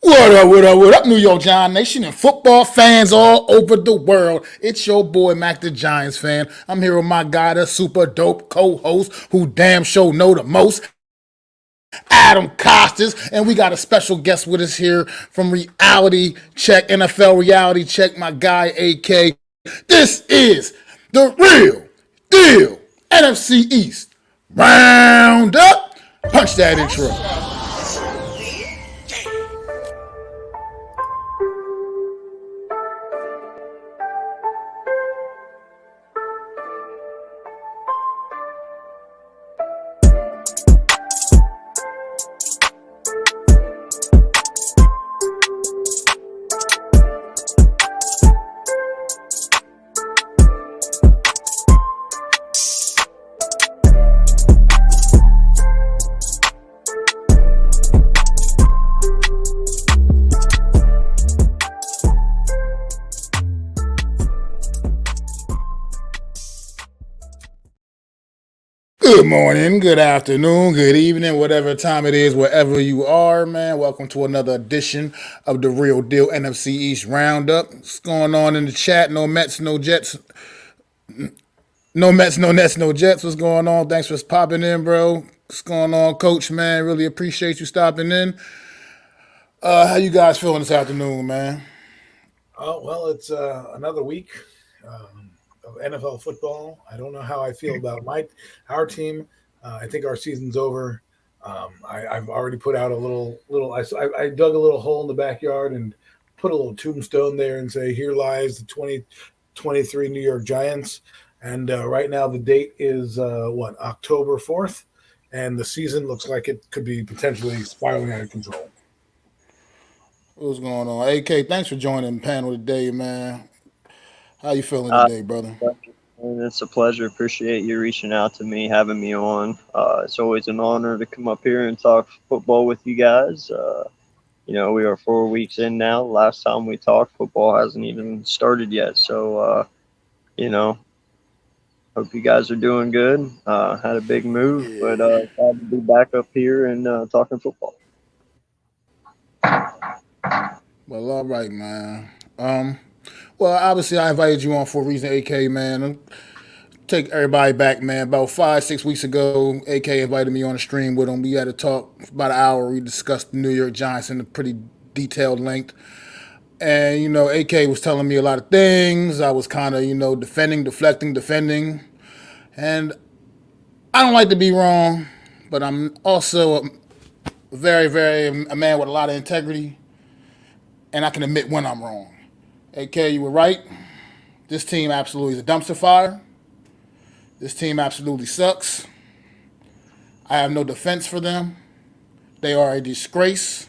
What up, New York Giant Nation and football fans all over the world? It's your boy, Mac the Giants fan. I'm here with my guy, the super dope co-host who damn sure know the most, Adam Costas. And we got a special guest with us here from Reality Check, NFL Reality Check, my guy, AK. This is the real deal NFC East Roundup. Punch that intro. Good morning, good afternoon, good evening, whatever time it is, wherever you are, man. Welcome to another edition of the Real Deal NFC East Roundup. What's going on in the chat? No Mets, no Jets. No Mets, no Nets, no Jets. What's going on? Thanks for popping in, bro. What's going on, Coach, man? Really appreciate you stopping in. How you guys feeling this afternoon, man? Oh, well, it's another week of NFL football. I don't know how I feel about our team. I think our season's over. I've already put out a little. I dug a little hole in the backyard and put a little tombstone there and say, "Here lies the 2023 New York Giants." And right now, the date is October 4th, and the season looks like it could be potentially spiraling out of control. What's going on? AK, thanks for joining the panel today, man. How you feeling today, brother? It's a pleasure. Appreciate you reaching out to me, having me on. It's always an honor to come up here and talk football with you guys. We are 4 weeks in now. Last time we talked, football hasn't even started yet. So, hope you guys are doing good. Had a big move, but glad to be back up here and talking football. Well, all right, man. Well, obviously, I invited you on for a reason, AK, man. Take everybody back, man. About 5-6 weeks ago, AK invited me on a stream with him. We had a talk for about an hour. We discussed the New York Giants in a pretty detailed length. And, AK was telling me a lot of things. I was kind of, defending. And I don't like to be wrong, but I'm also a man with a lot of integrity. And I can admit when I'm wrong. AK, you were right. This team absolutely is a dumpster fire. This team absolutely sucks. I have no defense for them. They are a disgrace.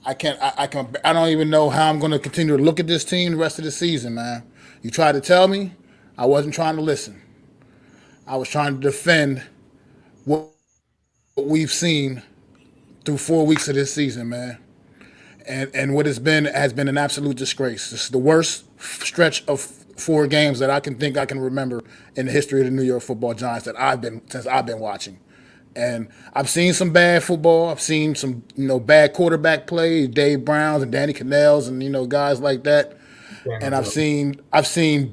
I don't even know how I'm going to continue to look at this team the rest of the season, man. You tried to tell me, I wasn't trying to listen. I was trying to defend what we've seen through 4 weeks of this season, man. And what has been an absolute disgrace. This is the worst stretch of 4 games that I can remember in the history of the New York Football Giants since I've been watching. And I've seen some bad football. I've seen some bad quarterback play, Dave Browns and Danny Cannells and guys like that. And I've seen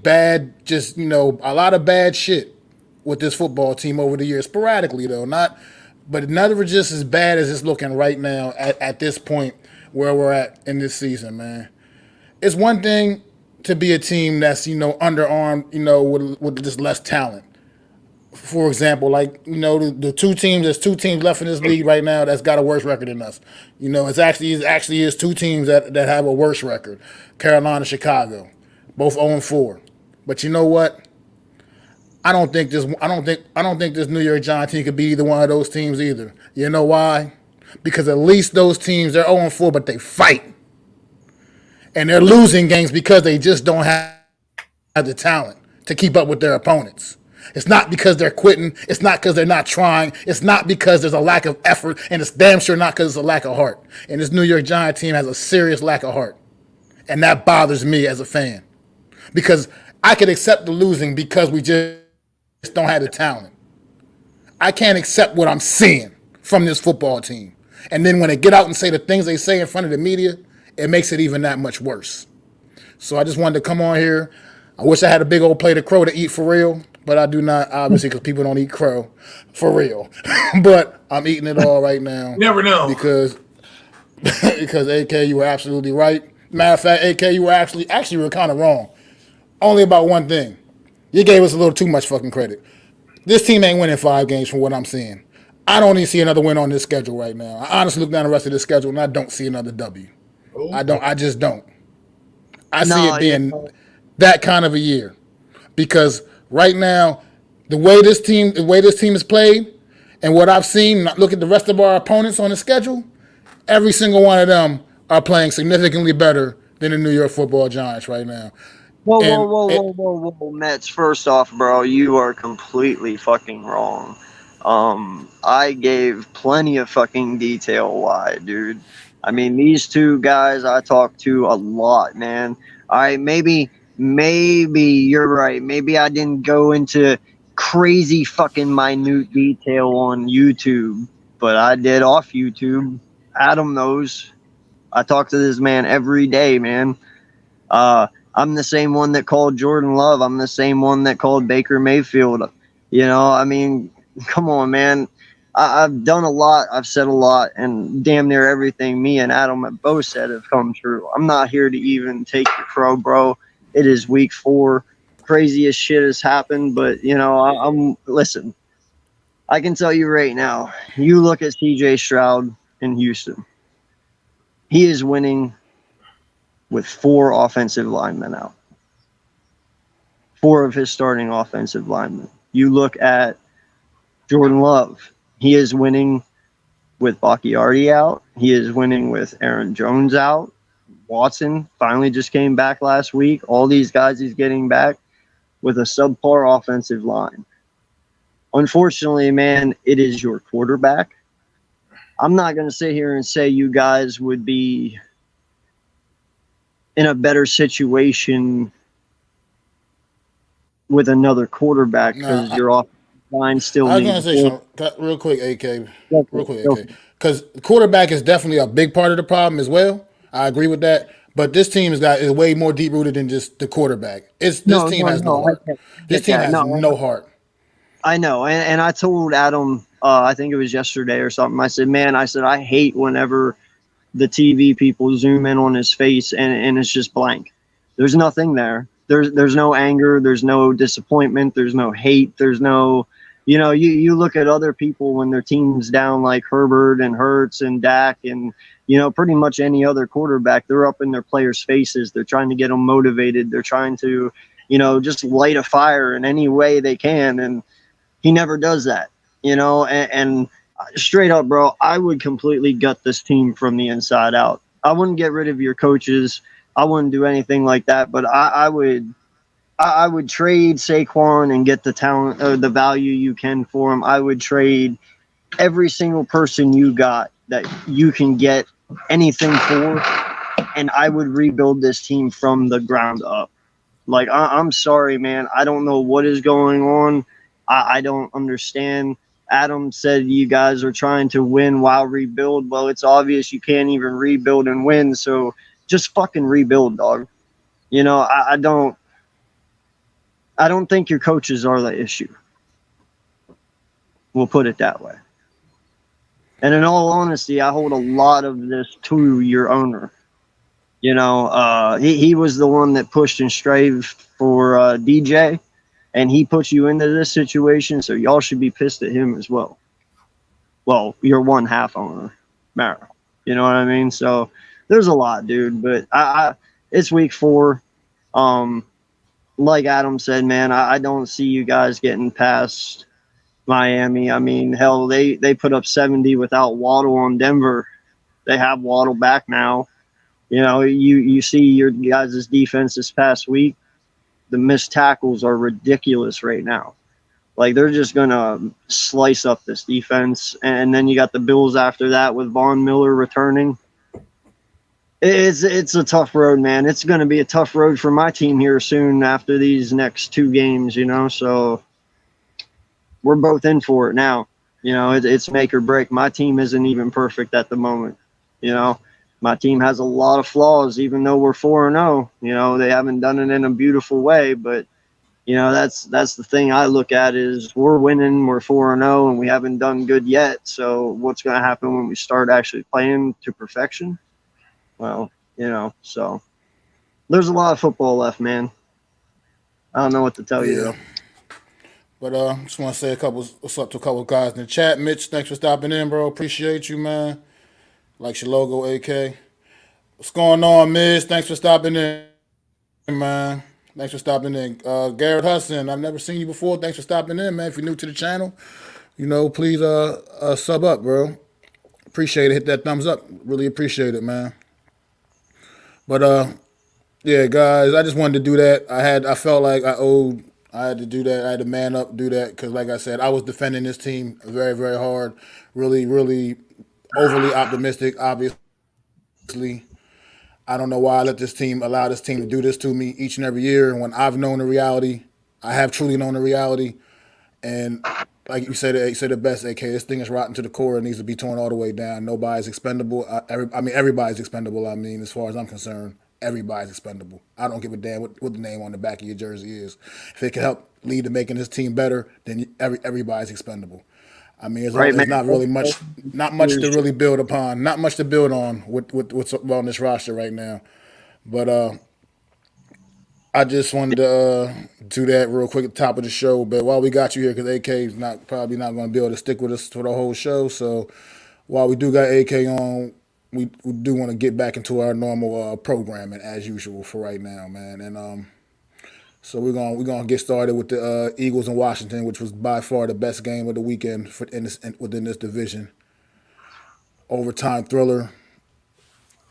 bad, a lot of bad shit with this football team over the years, sporadically though, but none of it just as bad as it's looking right now at this point where we're at in this season, man. It's one thing to be a team that's, underarmed, with just less talent. For example, the there's 2 teams left in this league right now that's got a worse record than us. It actually is 2 teams that have a worse record. Carolina, Chicago. Both 0-4. But you know what? I don't think this New York Giants team could be either one of those teams either. You know why? Because at least those teams, they're 0-4, but they fight. And they're losing games because they just don't have the talent to keep up with their opponents. It's not because they're quitting. It's not because they're not trying. It's not because there's a lack of effort. And it's damn sure not because it's a lack of heart. And this New York Giants team has a serious lack of heart. And that bothers me as a fan. Because I could accept the losing because we just don't have the talent. I can't accept what I'm seeing from this football team. And then when they get out and say the things they say in front of the media, it makes it even that much worse. So I just wanted to come on here. I wish I had a big old plate of crow to eat for real, but I do not, obviously, because people don't eat crow for real. But I'm eating it all right now. You never know. Because AK, you were absolutely right. Matter of fact, AK, you were actually you were kind of wrong. Only about one thing. You gave us a little too much fucking credit. This team ain't winning 5 games from what I'm seeing. I don't even see another win on this schedule right now. I honestly look down the rest of the schedule and I don't see another W. Oh. I just don't. I see it being that kind of a year. Because right now, the way this team is played and what I've seen, look at the rest of our opponents on the schedule, every single one of them are playing significantly better than the New York Football Giants right now. Whoa, Mets. First off, bro, you are completely fucking wrong. I gave plenty of fucking detail why, dude. I mean, these two guys I talk to a lot, man. Maybe you're right. Maybe I didn't go into crazy fucking minute detail on YouTube, but I did off YouTube. Adam knows. I talk to this man every day, man. I'm the same one that called Jordan Love. I'm the same one that called Baker Mayfield. You know, I mean, come on, man. I've done a lot. I've said a lot, and damn near everything me and Adam have both said have come true. I'm not here to even take your crow, bro. It is week 4. Craziest shit has happened, but, you know, listen, I can tell you right now, you look at CJ Stroud in Houston. He is winning with 4 offensive linemen out. 4 of his starting offensive linemen. You look at Jordan Love. He is winning with Bakhtiari out. He is winning with Aaron Jones out. Watson finally just came back last week. All these guys he's getting back with a subpar offensive line. Unfortunately, man, it is your quarterback. I'm not going to sit here and say you guys would be in a better situation with another quarterback because your offensive line still needs. I was going to say something real quick, AK. Real quick, AK. Because quarterback is definitely a big part of the problem as well. I agree with that. But this team is way more deep rooted than just the quarterback. This team has no heart. This team has no heart. I know, and I told Adam, I think it was yesterday or something. I said, I hate whenever the TV people zoom in on his face and it's just blank. There's nothing there. There's no anger. There's no disappointment. There's no hate. There's no, you look at other people when their team's down like Herbert and Hurts and Dak and, pretty much any other quarterback, they're up in their players' faces. They're trying to get them motivated. They're trying to, just light a fire in any way they can. And he never does that, and straight up, bro, I would completely gut this team from the inside out. I wouldn't get rid of your coaches. I wouldn't do anything like that, but I would trade Saquon and get the talent or the value you can for him. I would trade every single person you got that you can get anything for, and I would rebuild this team from the ground up. Like, I'm sorry, man. I don't know what is going on. I don't understand. Adam said you guys are trying to win while rebuild. Well, it's obvious you can't even rebuild and win, so just fucking rebuild, dog. I don't think your coaches are the issue. We'll put it that way. And in all honesty, I hold a lot of this to your owner. He was the one that pushed and straved for DJ, and he put you into this situation, so y'all should be pissed at him as well. Well, you're one half owner, Mara. You know what I mean? So there's a lot, dude. But it's week 4. Like Adam said, man, I don't see you guys getting past Miami. I mean, hell, they put up 70 without Waddle on Denver. They have Waddle back now. You see your guys' defense this past week. The missed tackles are ridiculous right now. Like, they're just going to slice up this defense. And then you got the Bills after that with Von Miller returning. It's a tough road, man. It's going to be a tough road for my team here soon after these next 2 games, so we're both in for it now. You know, it's make or break. My team isn't even perfect at the moment. You know, my team has a lot of flaws, even though we're 4-0. You know, they haven't done it in a beautiful way, but you know, that's the thing I look at is we're winning, we're 4-0, and we haven't done good yet. So what's going to happen when we start actually playing to perfection? Well, you know, so there's a lot of football left, man. I don't know what to tell you Yeah. though. But just want to say what's up to a couple of guys in the chat. Mitch, thanks for stopping in, bro. Appreciate you, man. Likes your logo, AK. What's going on, Miz? Thanks for stopping in, man. Thanks for stopping in. Garrett Hudson, I've never seen you before. Thanks for stopping in, man. If you're new to the channel, please sub up, bro. Appreciate it. Hit that thumbs up. Really appreciate it, man. But yeah, guys, I just wanted to do that. I felt like I had to do that. I had to man up, do that because, like I said, I was defending this team very, very hard. Really, really overly optimistic. Obviously, I don't know why I let this team allow this team to do this to me each and every year. When I've known the reality, I have truly known the reality, and like you said it best, AK. This thing is rotten to the core. It needs to be torn all the way down. Nobody's expendable. I mean, everybody's expendable. I mean, as far as I'm concerned, everybody's expendable. I don't give a damn what the name on the back of your jersey is. If it can help lead to making this team better, then everybody's expendable. I mean, Right, man. there's not really much, not much to really build upon, not much to build on with what's on this roster right now. But I just wanted to do that real quick at the top of the show. But while we got you here, because AK is probably not going to be able to stick with us for the whole show. So while we do got AK on, we do want to get back into our normal programming as usual for right now, man. And so we're gonna get started with the Eagles in Washington, which was by far the best game of the weekend within this division. Overtime thriller.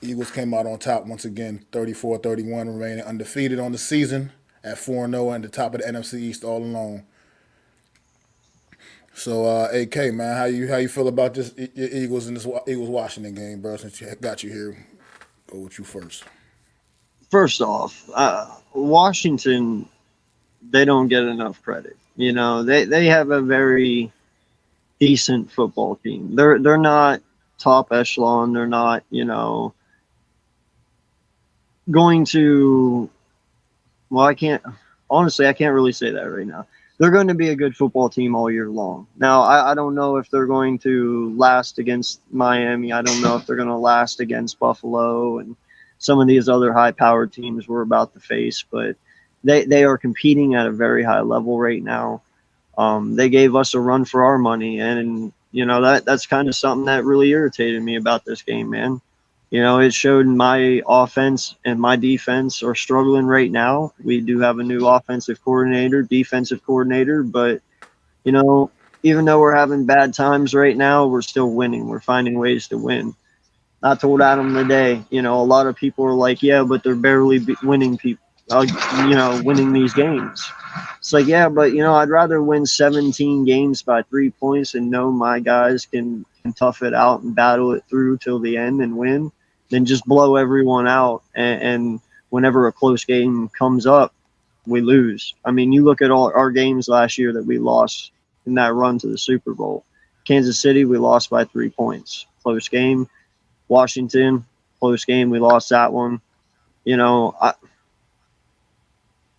Eagles came out on top once again, 34-31, remaining undefeated on the season at 4-0 and the top of the NFC East all alone. So, AK man, how you feel about this Eagles in this Eagles Washington game, bro? Since you got you here, go with you first. First off, Washington, they don't get enough credit. You know, they have a very decent football team. They're not top echelon. They're not, you know, going to. Well, I can't really say that right now. They're going to be a good football team all year long. Now, I don't know if they're going to last against Miami. I don't know if they're going to last against Buffalo and some of these other high-powered teams we're about to face, but they are competing at a very high level right now. They gave us a run for our money, and you know that's kind of something that really irritated me about this game, man. You know, it showed my offense and my defense are struggling right now. We do have a new offensive coordinator, defensive coordinator, but, you know, even though we're having bad times right now, we're still winning. We're finding ways to win. I told Adam today, you know, a lot of people are like, yeah, but they're barely winning winning these games. It's like, yeah, but, you know, I'd rather win 17 games by 3 points and know my guys can tough it out and battle it through till the end and win than just blow everyone out. And whenever a close game comes up, we lose. I mean, you look at all our games last year that we lost in that run to the Super Bowl. Kansas City, we lost by 3 points. Close game. Washington, close game. We lost that one. You know,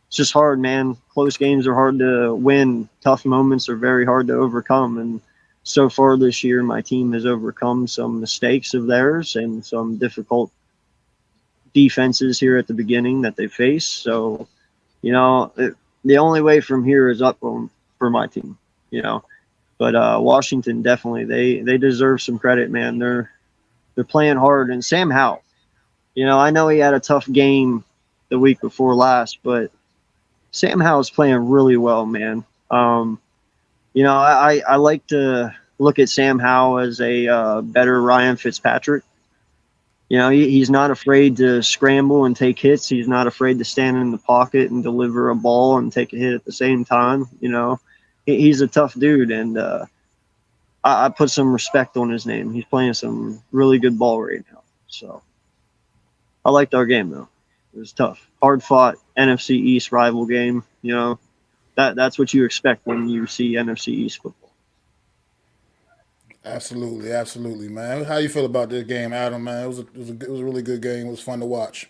it's just hard, man. Close games are hard to win. Tough moments are very hard to overcome. And so far this year, my team has overcome some mistakes of theirs and some difficult defenses here at the beginning that they face. So, you know, the only way from here is up for my team, you know. But Washington definitely, they deserve some credit, man. They're playing hard. And Sam Howell, you know, I know he had a tough game the week before last, but Sam Howell's playing really well, man. You know, I like to look at Sam Howell as a better Ryan Fitzpatrick. You know, he's not afraid to scramble and take hits. He's not afraid to stand in the pocket and deliver a ball and take a hit at the same time. You know, he's a tough dude, and I put some respect on his name. He's playing some really good ball right now. So I liked our game, though. It was tough. Hard-fought NFC East rival game, you know. That's what you expect when you see NFC East football. Absolutely, man. How you feel about this game, Adam? Man, it was a really good game. It was fun to watch.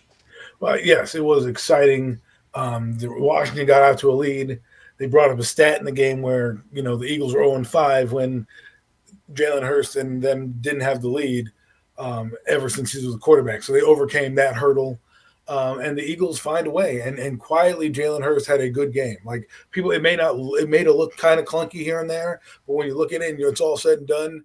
Well, yes, it was exciting. Washington got out to a lead. They brought up a stat in the game where the Eagles were 0-5 when Jalen Hurst and them didn't have the lead ever since he was a quarterback. So they overcame that hurdle. And the Eagles find a way. And quietly, Jalen Hurst had a good game. Like people, it made it look kind of clunky here and there, but when you look at it and it's all said and done,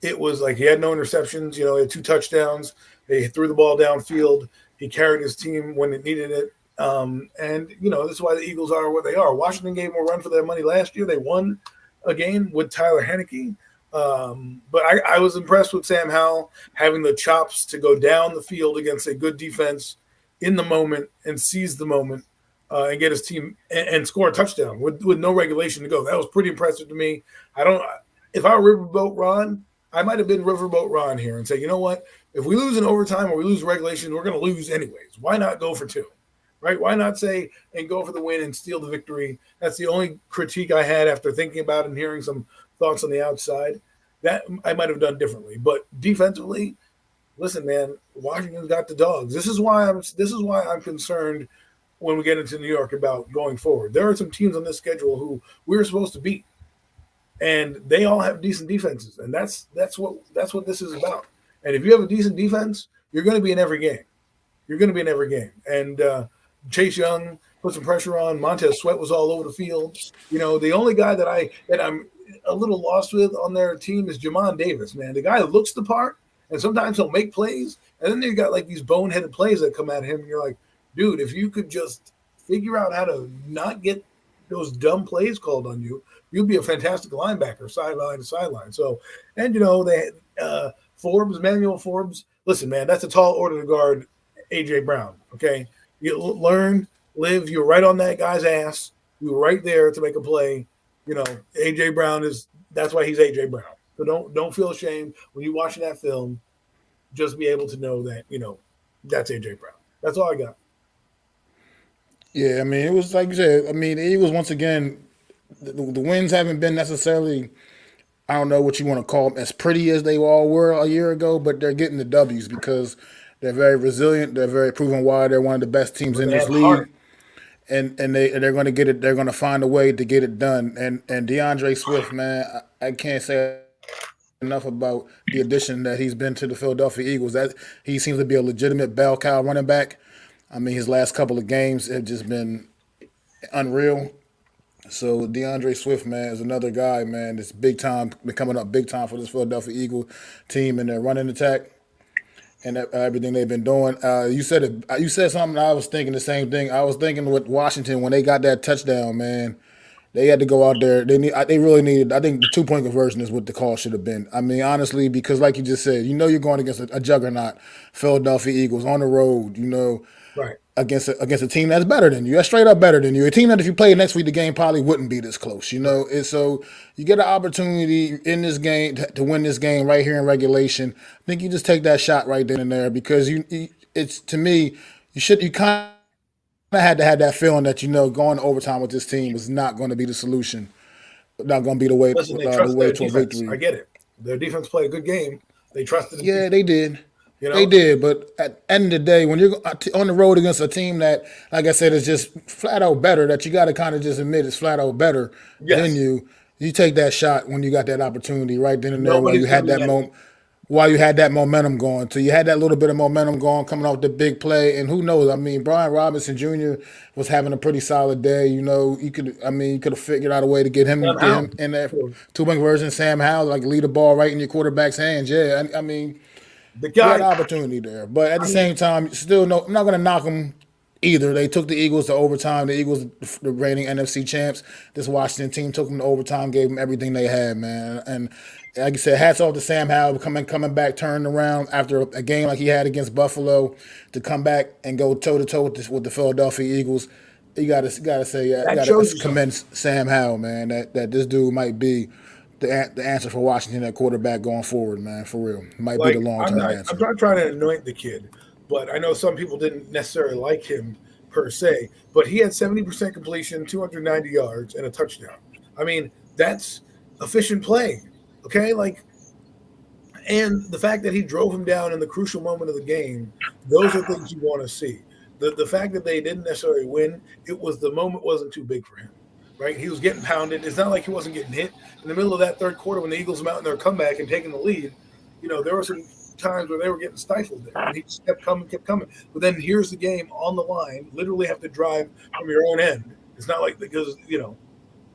it was like he had no interceptions. He had 2 touchdowns. They threw the ball downfield. He carried his team when it needed it. And this is why the Eagles are what they are. Washington gave them a run for their money last year. They won a game with Tyler Heineke. But I was impressed with Sam Howell having the chops to go down the field against a good defense in the moment and seize the moment and get his team and score a touchdown with no regulation to go. That was pretty impressive to me. If I were Riverboat Ron, I might have been Riverboat Ron here and say, you know what? If we lose in overtime or we lose regulation, we're going to lose anyways. Why not go for 2? Right? Why not say and go for the win and steal the victory? That's the only critique I had after thinking about it and hearing some thoughts on the outside. That I might have done differently. But defensively, listen, man, Washington's got the dogs. This is why I'm concerned when we get into New York about going forward. There are some teams on this schedule who we're supposed to beat, and they all have decent defenses, and that's what this is about. And if you have a decent defense, you're going to be in every game. You're going to be in every game. And Chase Young put some pressure on. Montez Sweat was all over the field. The only guy that I'm a little lost with on their team is Jamon Davis. Man, the guy looks the part, and sometimes he'll make plays, and then you got like these boneheaded plays that come at him, and you're like, dude, if you could just figure out how to not get those dumb plays called on you, you'd be a fantastic linebacker, sideline to sideline. So, and they Manuel Forbes. Listen, man, that's a tall order to guard AJ Brown. Okay, you learn, live. You're right on that guy's ass. You were right there to make a play. AJ Brown that's why he's AJ Brown. So don't feel ashamed when you're watching that film. Just be able to know that that's AJ Brown. That's all I got. Yeah, I mean, it was like you said. I mean, the Eagles once again, the wins haven't been necessarily. I don't know what you want to call them, as pretty as they all were a year ago, but they're getting the W's because they're very resilient. They're very proven why they're one of the best teams in They this have league. heart. And they're going to get it. They're going to find a way to get it done. And DeAndre Swift, man, I can't say enough about the addition that he's been to the Philadelphia Eagles. That he seems to be a legitimate bell cow running back. I mean, his last couple of games have just been unreal. So DeAndre Swift, man, is another guy, man, that's big time, been coming up big time for this Philadelphia Eagle team and their running attack and everything they've been doing. You said it. You said something. I was thinking the same thing. I was thinking with Washington when they got that touchdown, man. They had to go out there. They really needed. I think the 2-point conversion is what the call should have been. I mean, honestly, because like you just said, you're going against a juggernaut, Philadelphia Eagles on the road. Right. Against a team that's better than you, that's straight up better than you. A team that if you played next week, the game probably wouldn't be this close. And so you get an opportunity in this game to win this game right here in regulation. I think you just take that shot right then and there because it's to me, you kind of had to have that feeling that going to overtime with this team was not going to be the solution, not going to be the way Listen, they trust their to a defense. victory. I get it. Their defense played a good game. They trusted. Yeah, they did. They did, but at the end of the day, when you're on the road against a team that, like I said, is just flat out better, that you got to kind of just admit is flat out better than you take that shot when you got that opportunity right then and there while you had that momentum going. So you had that little bit of momentum going coming off the big play, and who knows? I mean, Brian Robinson Jr. was having a pretty solid day. You could have figured out a way to get him in there. 2-point conversion, Sam Howell, like lead the ball right in your quarterback's hands. Yeah, I mean. The guy had opportunity there, but at the same time, I'm not going to knock them either. They took the Eagles to overtime. The Eagles, the reigning NFC champs. This Washington team took them to overtime, gave them everything they had, man. And like I said, hats off to Sam Howell coming back, turning around after a game like he had against Buffalo to come back and go toe to toe with the Philadelphia Eagles. You got to say, you got to commend Sam Howell, man. That this dude might be the answer for Washington at quarterback going forward, man, for real. Might be the long-term answer. I'm not trying to anoint the kid, but I know some people didn't necessarily like him per se, but he had 70% completion, 290 yards, and a touchdown. I mean, that's efficient play, okay? Like, And the fact that he drove him down in the crucial moment of the game, those are things you want to see. The fact that they didn't necessarily win, the moment wasn't too big for him, right? He was getting pounded. It's not like he wasn't getting hit. In the middle of that third quarter when the Eagles were out in their comeback and taking the lead, there were some times where they were getting stifled there. And he just kept coming. But then here's the game on the line, literally have to drive from your own end. It's not like because,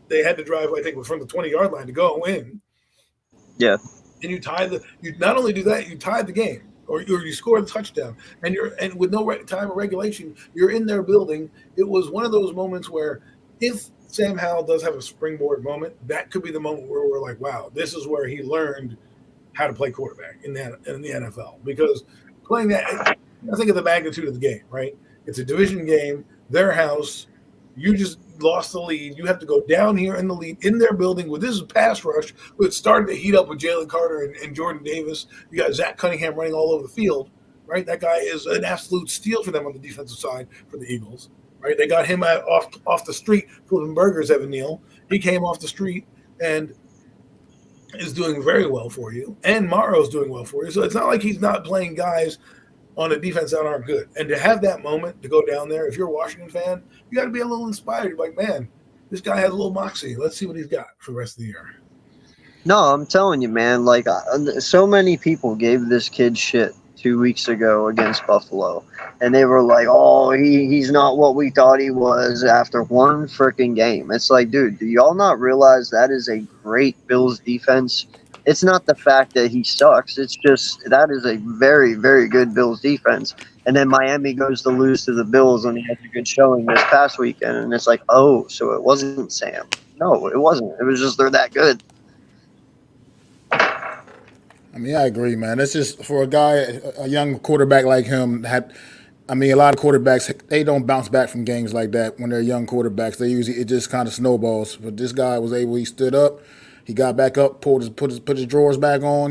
they had to drive, I think, from the 20-yard line to go and win. Yeah. And you not only do that, you tied the game or you scored the touchdown and with no time of regulation, you're in their building. It was one of those moments where if Sam Howell does have a springboard moment, that could be the moment where we're like, wow, this is where he learned how to play quarterback in the NFL, because playing that, I think of the magnitude of the game, right? It's a division game, their house. You just lost the lead. You have to go down here in the lead in their building with this pass rush. It's starting to heat up with Jalen Carter and Jordan Davis. You got Zach Cunningham running all over the field, right? That guy is an absolute steal for them on the defensive side for the Eagles, right? They got him off the street flipping burgers, Evan Neal. He came off the street and is doing very well for you. And Morrow's doing well for you. So it's not like he's not playing guys on a defense that aren't good. And to have that moment to go down there, if you're a Washington fan, you got to be a little inspired. You're like, man, this guy has a little moxie. Let's see what he's got for the rest of the year. No, I'm telling you, man, like so many people gave this kid shit 2 weeks ago against Buffalo. And they were like, oh, he's not what we thought he was after one freaking game. It's like, dude, do y'all not realize that is a great Bills defense? It's not the fact that he sucks. It's just that is a very, very good Bills defense. And then Miami goes to lose to the Bills and he has a good showing this past weekend. And it's like, oh, so it wasn't Sam. No, it wasn't. It was just they're that good. I mean, I agree, man. It's just for a guy, a young quarterback like him. A lot of quarterbacks, they don't bounce back from games like that when they're young quarterbacks. It just kind of snowballs. But this guy was able. He stood up. He got back up, put his drawers back on,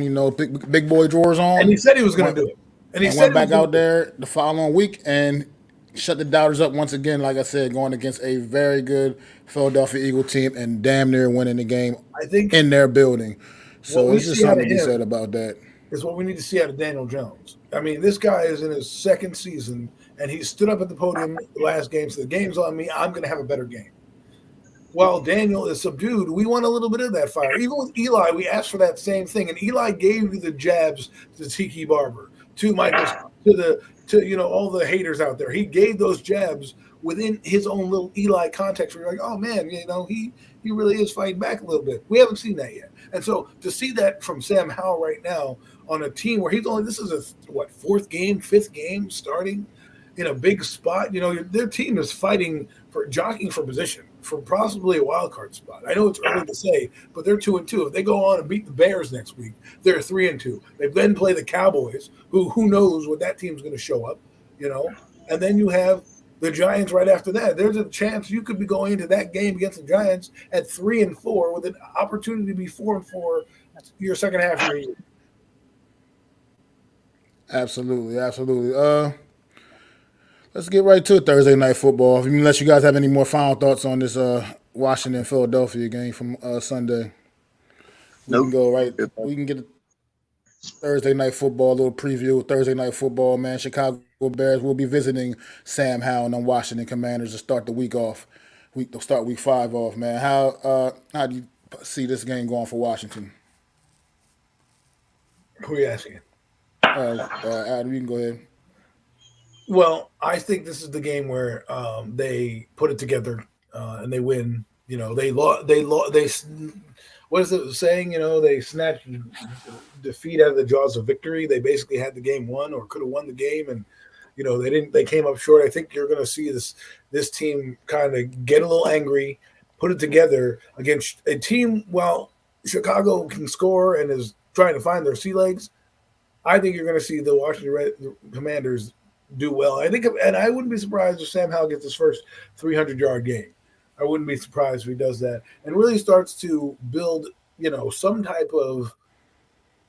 big boy drawers on. And he said he was going to do it. And he went back out there the following week and shut the doubters up once again, like I said, going against a very good Philadelphia Eagle team and damn near winning the game in their building. So it's just something to be said about that. Is what we need to see out of Daniel Jones. I mean, this guy is in his second season, and he stood up at the podium the last game, so the game's on me. I'm going to have a better game. While Daniel is subdued, we want a little bit of that fire. Even with Eli, we asked for that same thing, and Eli gave you the jabs to Tiki Barber, to Michael, to all the haters out there. He gave those jabs within his own little Eli context. Where you're like, oh man, he really is fighting back a little bit. We haven't seen that yet, and so to see that from Sam Howell right now on a team where this is a fifth game starting in a big spot. Their team is jockeying for position for possibly a wild card spot. I know it's early to say, but they're 2-2. If they go on and beat the Bears next week, they're 3-2. They then play the Cowboys, who knows what that team's going to show up, And then you have the Giants right after that. There's a chance you could be going into that game against the Giants at 3-4 with an opportunity to be 4-4 your second half of your year. Absolutely. Let's get right to Thursday night football. Unless you guys have any more final thoughts on this Washington-Philadelphia game from Sunday. We can get a Thursday night football, a little preview. Thursday night football, man. Chicago Bears will be visiting Sam Howell and the Washington Commanders to start the week off. They'll start week 5 off, man. How do you see this game going for Washington? Who are you asking? Adam, you can go ahead. Well, I think this is the game where they put it together and they win. They what is the saying? They snatched defeat out of the jaws of victory. They basically had the game won or could have won the game, and they didn't. They came up short. I think you're going to see this team kind of get a little angry, put it together against a team. While Chicago can score and is trying to find their sea legs, I think you're going to see the Washington Commanders do well. I think, and I wouldn't be surprised if Sam Howell gets his first 300-yard game. I wouldn't be surprised if he does that and really starts to build, some type of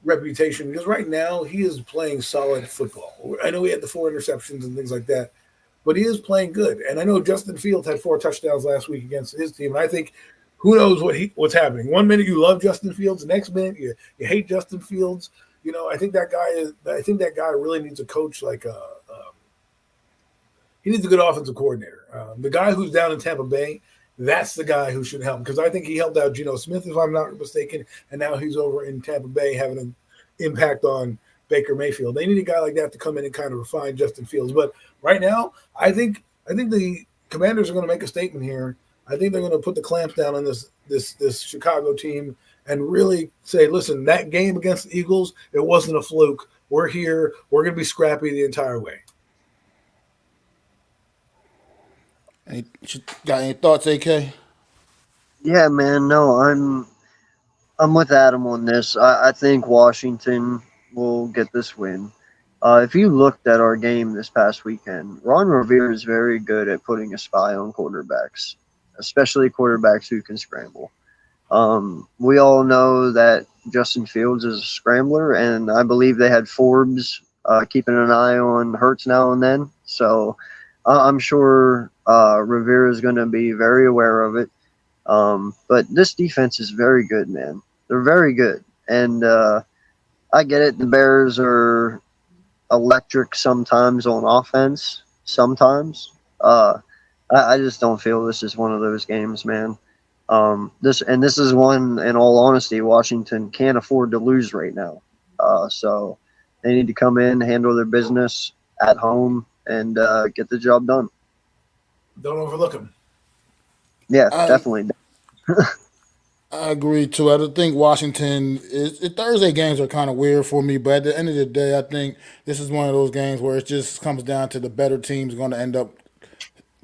reputation, because right now he is playing solid football. I know he had the 4 interceptions and things like that, but he is playing good. And I know Justin Fields had 4 touchdowns last week against his team. And I think who knows what's happening. One minute you love Justin Fields, the next minute you hate Justin Fields. I think that guy really needs a coach like he needs a good offensive coordinator. The guy who's down in Tampa Bay, that's the guy who should help him because I think he helped out Geno Smith, if I'm not mistaken, and now he's over in Tampa Bay having an impact on Baker Mayfield. They need a guy like that to come in and kind of refine Justin Fields. But right now, I think the Commanders are going to make a statement here. I think they're going to put the clamps down on this Chicago team and really say, listen, that game against the Eagles, it wasn't a fluke. We're here. We're going to be scrappy the entire way. Got any thoughts, AK? Yeah, man. No, I'm with Adam on this. I think Washington will get this win. If you looked at our game this past weekend, Ron Rivera is very good at putting a spy on quarterbacks, especially quarterbacks who can scramble. We all know that Justin Fields is a scrambler, and I believe they had Forbes keeping an eye on Hurts now and then. So I'm sure Rivera is going to be very aware of it. But this defense is very good, man. They're very good. And I get it. The Bears are electric sometimes on offense, sometimes. I just don't feel this is one of those games, man. This is one, in all honesty, Washington can't afford to lose right now. So they need to come in, handle their business at home, and get the job done. Don't overlook them. Yeah, definitely. I agree too. I think Washington Thursday games are kind of weird for me, but at the end of the day, I think this is one of those games where it just comes down to the better team's going to end up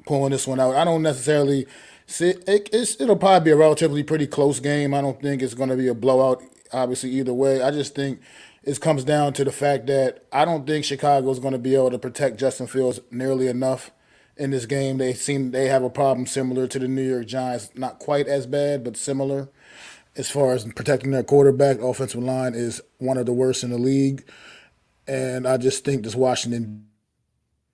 pulling this one out. I don't necessarily see it'll probably be a relatively pretty close game. I don't think it's going to be a blowout, obviously, either way. I just think it comes down to the fact that I don't think Chicago is going to be able to protect Justin Fields nearly enough in this game. They have a problem similar to the New York Giants, not quite as bad, but similar. As far as protecting their quarterback, offensive line is one of the worst in the league. And I just think this Washington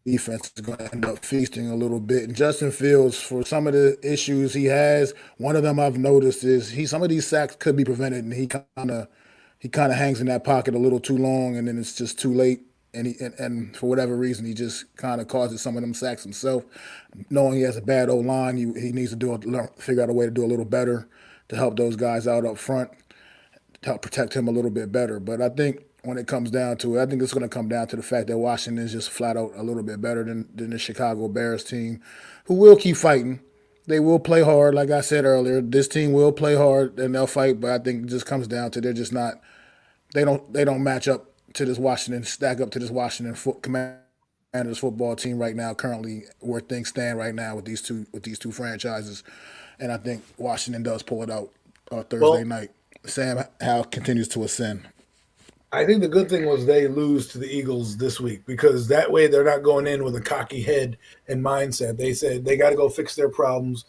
defense is going to end up feasting a little bit. And Justin Fields, for some of the issues he has, one of them I've noticed is some of these sacks could be prevented, and he kind of hangs in that pocket a little too long, and then it's just too late. And for whatever reason, he just kind of causes some of them sacks himself. Knowing he has a bad O-line, he needs to figure out a way to do a little better to help those guys out up front, to help protect him a little bit better. But I think when it comes down to it, I think it's going to come down to the fact that Washington is just flat out a little bit better than the Chicago Bears team, who will keep fighting. They will play hard, like I said earlier. This team will play hard and they'll fight, but I think it just comes down to they're just not. They don't match up to this Washington, stack up to this Washington Commanders football team right now, currently where things stand right now with these two franchises. And I think Washington does pull it out Thursday night. Sam Howell continues to ascend. I think the good thing was they lose to the Eagles this week because that way they're not going in with a cocky head and mindset. They said they got to go fix their problems.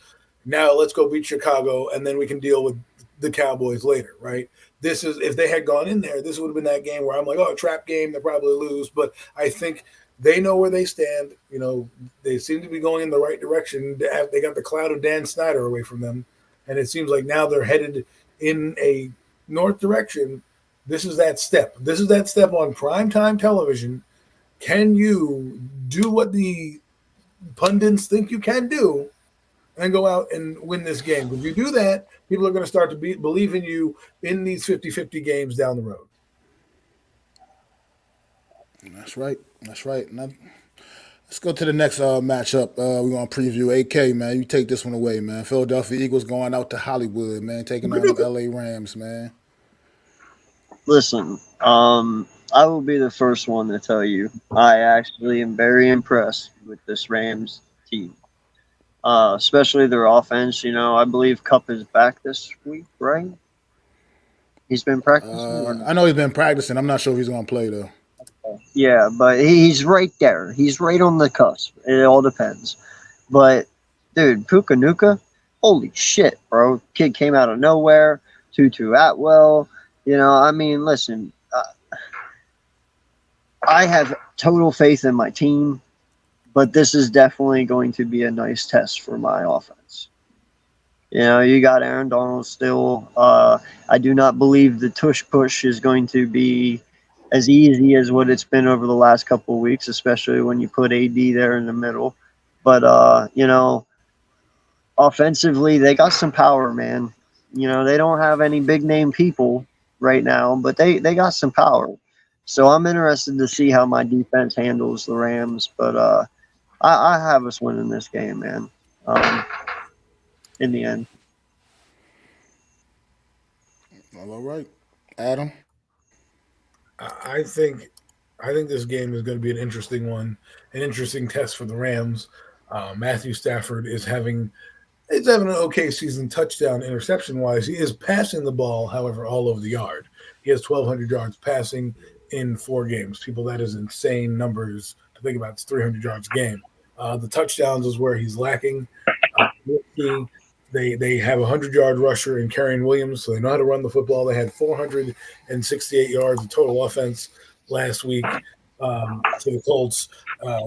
Now let's go beat Chicago, and then we can deal with the Cowboys later, right? This is if they had gone in there, this would have been that game where I'm like, oh, a trap game, they'll probably lose. But I think they know where they stand. They seem to be going in the right direction. They got the cloud of Dan Snyder away from them, and it seems like now they're headed in a north direction. This is that step. This is that step on primetime television. Can you do what the pundits think you can do and go out and win this game? If you do that, people are going to start to believe in you in these 50-50 games down the road. That's right. Now, let's go to the next matchup. We're going to preview. AK, man, you take this one away, man. Philadelphia Eagles going out to Hollywood, man, taking on the LA Rams, man. Listen, I will be the first one to tell you I actually am very impressed with this Rams team, especially their offense. I believe Kupp is back this week, right? He's been practicing. I know he's been practicing. I'm not sure if he's going to play, though. Yeah, but he's right there. He's right on the cusp. It all depends. But, dude, Puka Nuka, holy shit, bro. Kid came out of nowhere. Tutu Atwell. Listen, I have total faith in my team, but this is definitely going to be a nice test for my offense. You got Aaron Donald still. I do not believe the tush push is going to be as easy as what it's been over the last couple of weeks, especially when you put AD there in the middle. But offensively, they got some power, man. They don't have any big name people right now, but they got some power. So I'm interested to see how my defense handles the Rams. But I have us winning this game, man. In the end. Well, all right, Adam. I think I think this game is going to be an interesting one, an interesting test for the Rams. Matthew Stafford is having an okay season touchdown interception wise. He is passing the ball, however, all over the yard. He has 1,200 yards passing in 4 games. People, that is insane numbers to think about. It's 300 yards a game. The touchdowns is where he's lacking. They have a 100-yard rusher in Karrion Williams, so they know how to run the football. They had 468 yards of total offense last week for the Colts.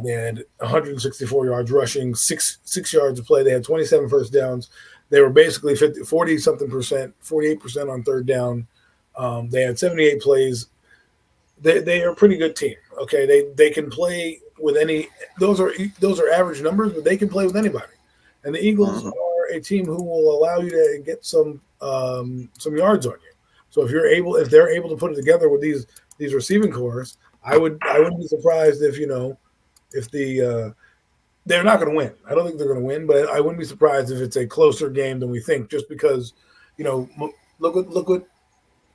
They had 164 yards rushing, six yards of play. They had 27 first downs. They were basically 40-something percent, 48% on third down. They had 78 plays. They are a pretty good team. Okay, they can play with any. Those are average numbers, but they can play with anybody. And the Eagles are a team who will allow you to get some yards on you. So if they're able to put it together with these receiving cores, I wouldn't be surprised if they're not going to win. I don't think they're going to win, but I wouldn't be surprised if it's a closer game than we think. Just because, look what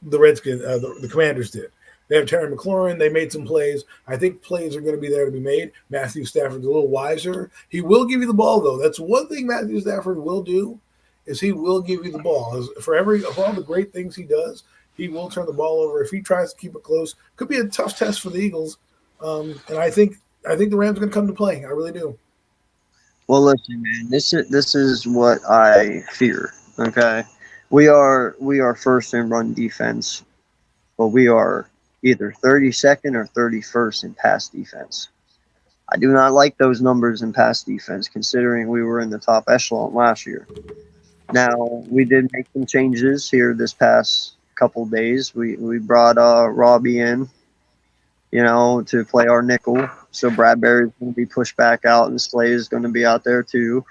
the Redskins, the Commanders did. They have Terry McLaurin. They made some plays. I think plays are going to be there to be made. Matthew Stafford's a little wiser. He will give you the ball, though. That's one thing Matthew Stafford will do, is he will give you the ball. For all the great things he does, he will turn the ball over. If he tries to keep it close, could be a tough test for the Eagles. And I think the Rams are going to come to play. I really do. Well, listen, man. This is what I fear. Okay, we are first in run defense, but we are either 32nd or 31st in pass defense. I do not like those numbers in pass defense, considering we were in the top echelon last year. Now, we did make some changes here this past couple days. We brought Robbie in, to play our nickel. So Bradbury's going to be pushed back out, and Slay is going to be out there too.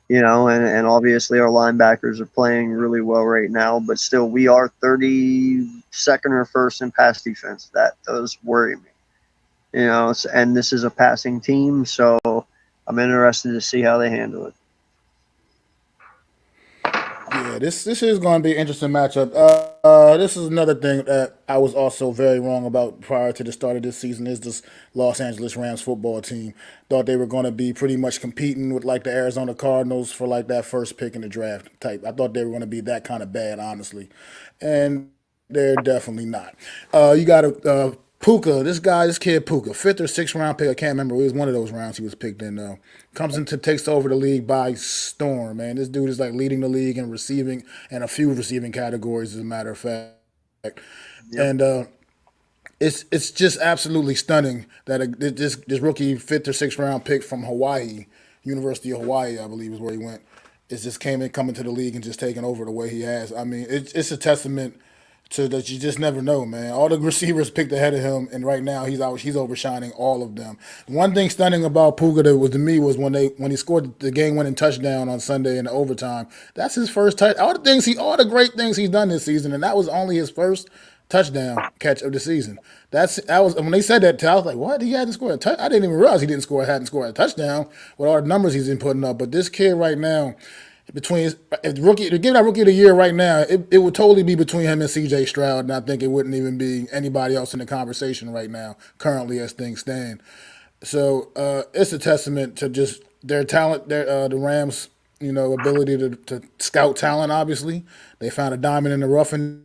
And obviously our linebackers are playing really well right now, but still we are 32nd or first in pass defense. That does worry me. And this is a passing team, so I'm interested to see how they handle it. Yeah, this is going to be an interesting matchup. This is another thing that I was also very wrong about prior to the start of this season. Is this Los Angeles Rams football team? Thought they were going to be pretty much competing with like the Arizona Cardinals for like that first pick in the draft type. I thought they were going to be that kind of bad, honestly, and they're definitely not. You got Puka, this kid Puka, 5th or 6th round pick. I can't remember. It was one of those rounds he was picked in, though. Takes over the league by storm, man. This dude is like leading the league in receiving and a few receiving categories, as a matter of fact. Yep. And it's just absolutely stunning that this rookie 5th or 6th round pick from Hawaii, University of Hawaii, I believe is where he went, is just coming to the league and just taking over the way he has. I mean, it's a testament to that you just never know, man. All the receivers picked ahead of him, and right now he's overshining all of them. One thing stunning about Puka to me was when he scored the game-winning touchdown on Sunday in the overtime. That's his first touch. All the great things he's done this season, and that was only his first touchdown catch of the season. When they said that, I was like, what? He hadn't scored a touchdown? I didn't even realize hadn't scored a touchdown with all the numbers he's been putting up. But this kid right now, to give that rookie of the year right now, it would totally be between him and C.J. Stroud, and I think it wouldn't even be anybody else in the conversation right now, currently as things stand. So it's a testament to just their talent, the Rams, ability to scout talent. Obviously, they found a diamond in the rough in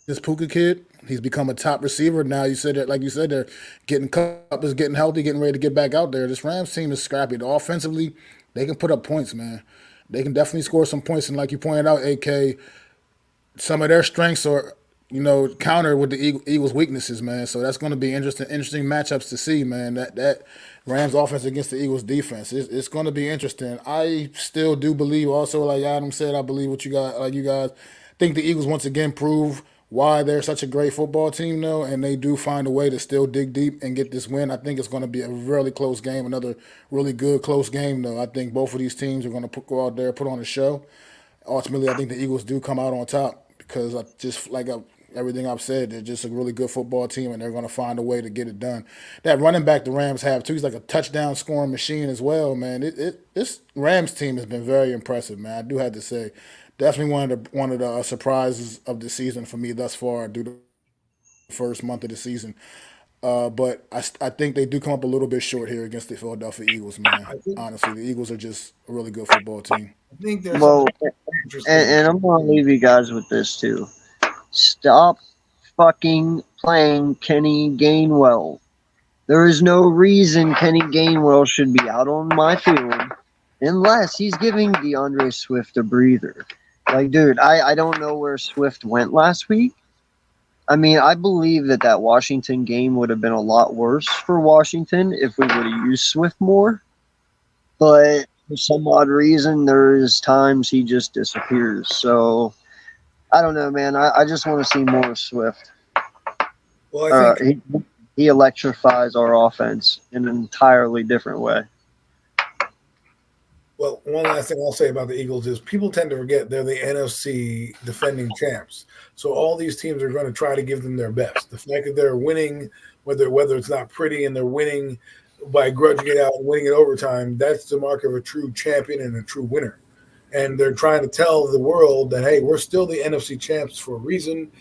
this Puka kid. He's become a top receiver now. Like you said, they're getting getting healthy, getting ready to get back out there. This Rams team is scrappy. Offensively, they can put up points, man. They can definitely score some points, and like you pointed out, AK, some of their strengths are, countered with the Eagles' weaknesses, man. So that's going to be interesting matchups to see, man. That Rams offense against the Eagles defense, it's going to be interesting. I still do believe, also like Adam said, I believe you guys think the Eagles once again prove why they're such a great football team, though, and they do find a way to still dig deep and get this win. I think it's going to be a really close game, another really good close game, though. I think both of these teams are going to go out there, put on a show. Ultimately, I think the Eagles do come out on top because everything I've said, they're just a really good football team, and they're going to find a way to get it done. That running back the Rams have too, he's like a touchdown scoring machine as well, man. This Rams team has been very impressive, man. I do have to say, definitely one of the surprises of the season for me thus far, due to the first month of the season. But I think they do come up a little bit short here against the Philadelphia Eagles, man. I think Honestly, the Eagles are just a really good football team. I think there's Well, something interesting. and I'm going to leave you guys with this too. Stop fucking playing Kenny Gainwell. There is no reason Kenny Gainwell should be out on my field unless he's giving DeAndre Swift a breather. Like, dude, I don't know where Swift went last week. I mean, I believe that Washington game would have been a lot worse for Washington if we would have used Swift more. But for some odd reason, there's times he just disappears. So, I don't know, man. I just want to see more of Swift. Well, I think He electrifies our offense in an entirely different way. Well, one last thing I'll say about the Eagles is people tend to forget they're the NFC defending champs. So all these teams are going to try to give them their best. The fact that they're winning, whether it's not pretty and they're winning by grudging it out and winning in overtime, that's the mark of a true champion and a true winner. And they're trying to tell the world that, hey, we're still the NFC champs for a reason.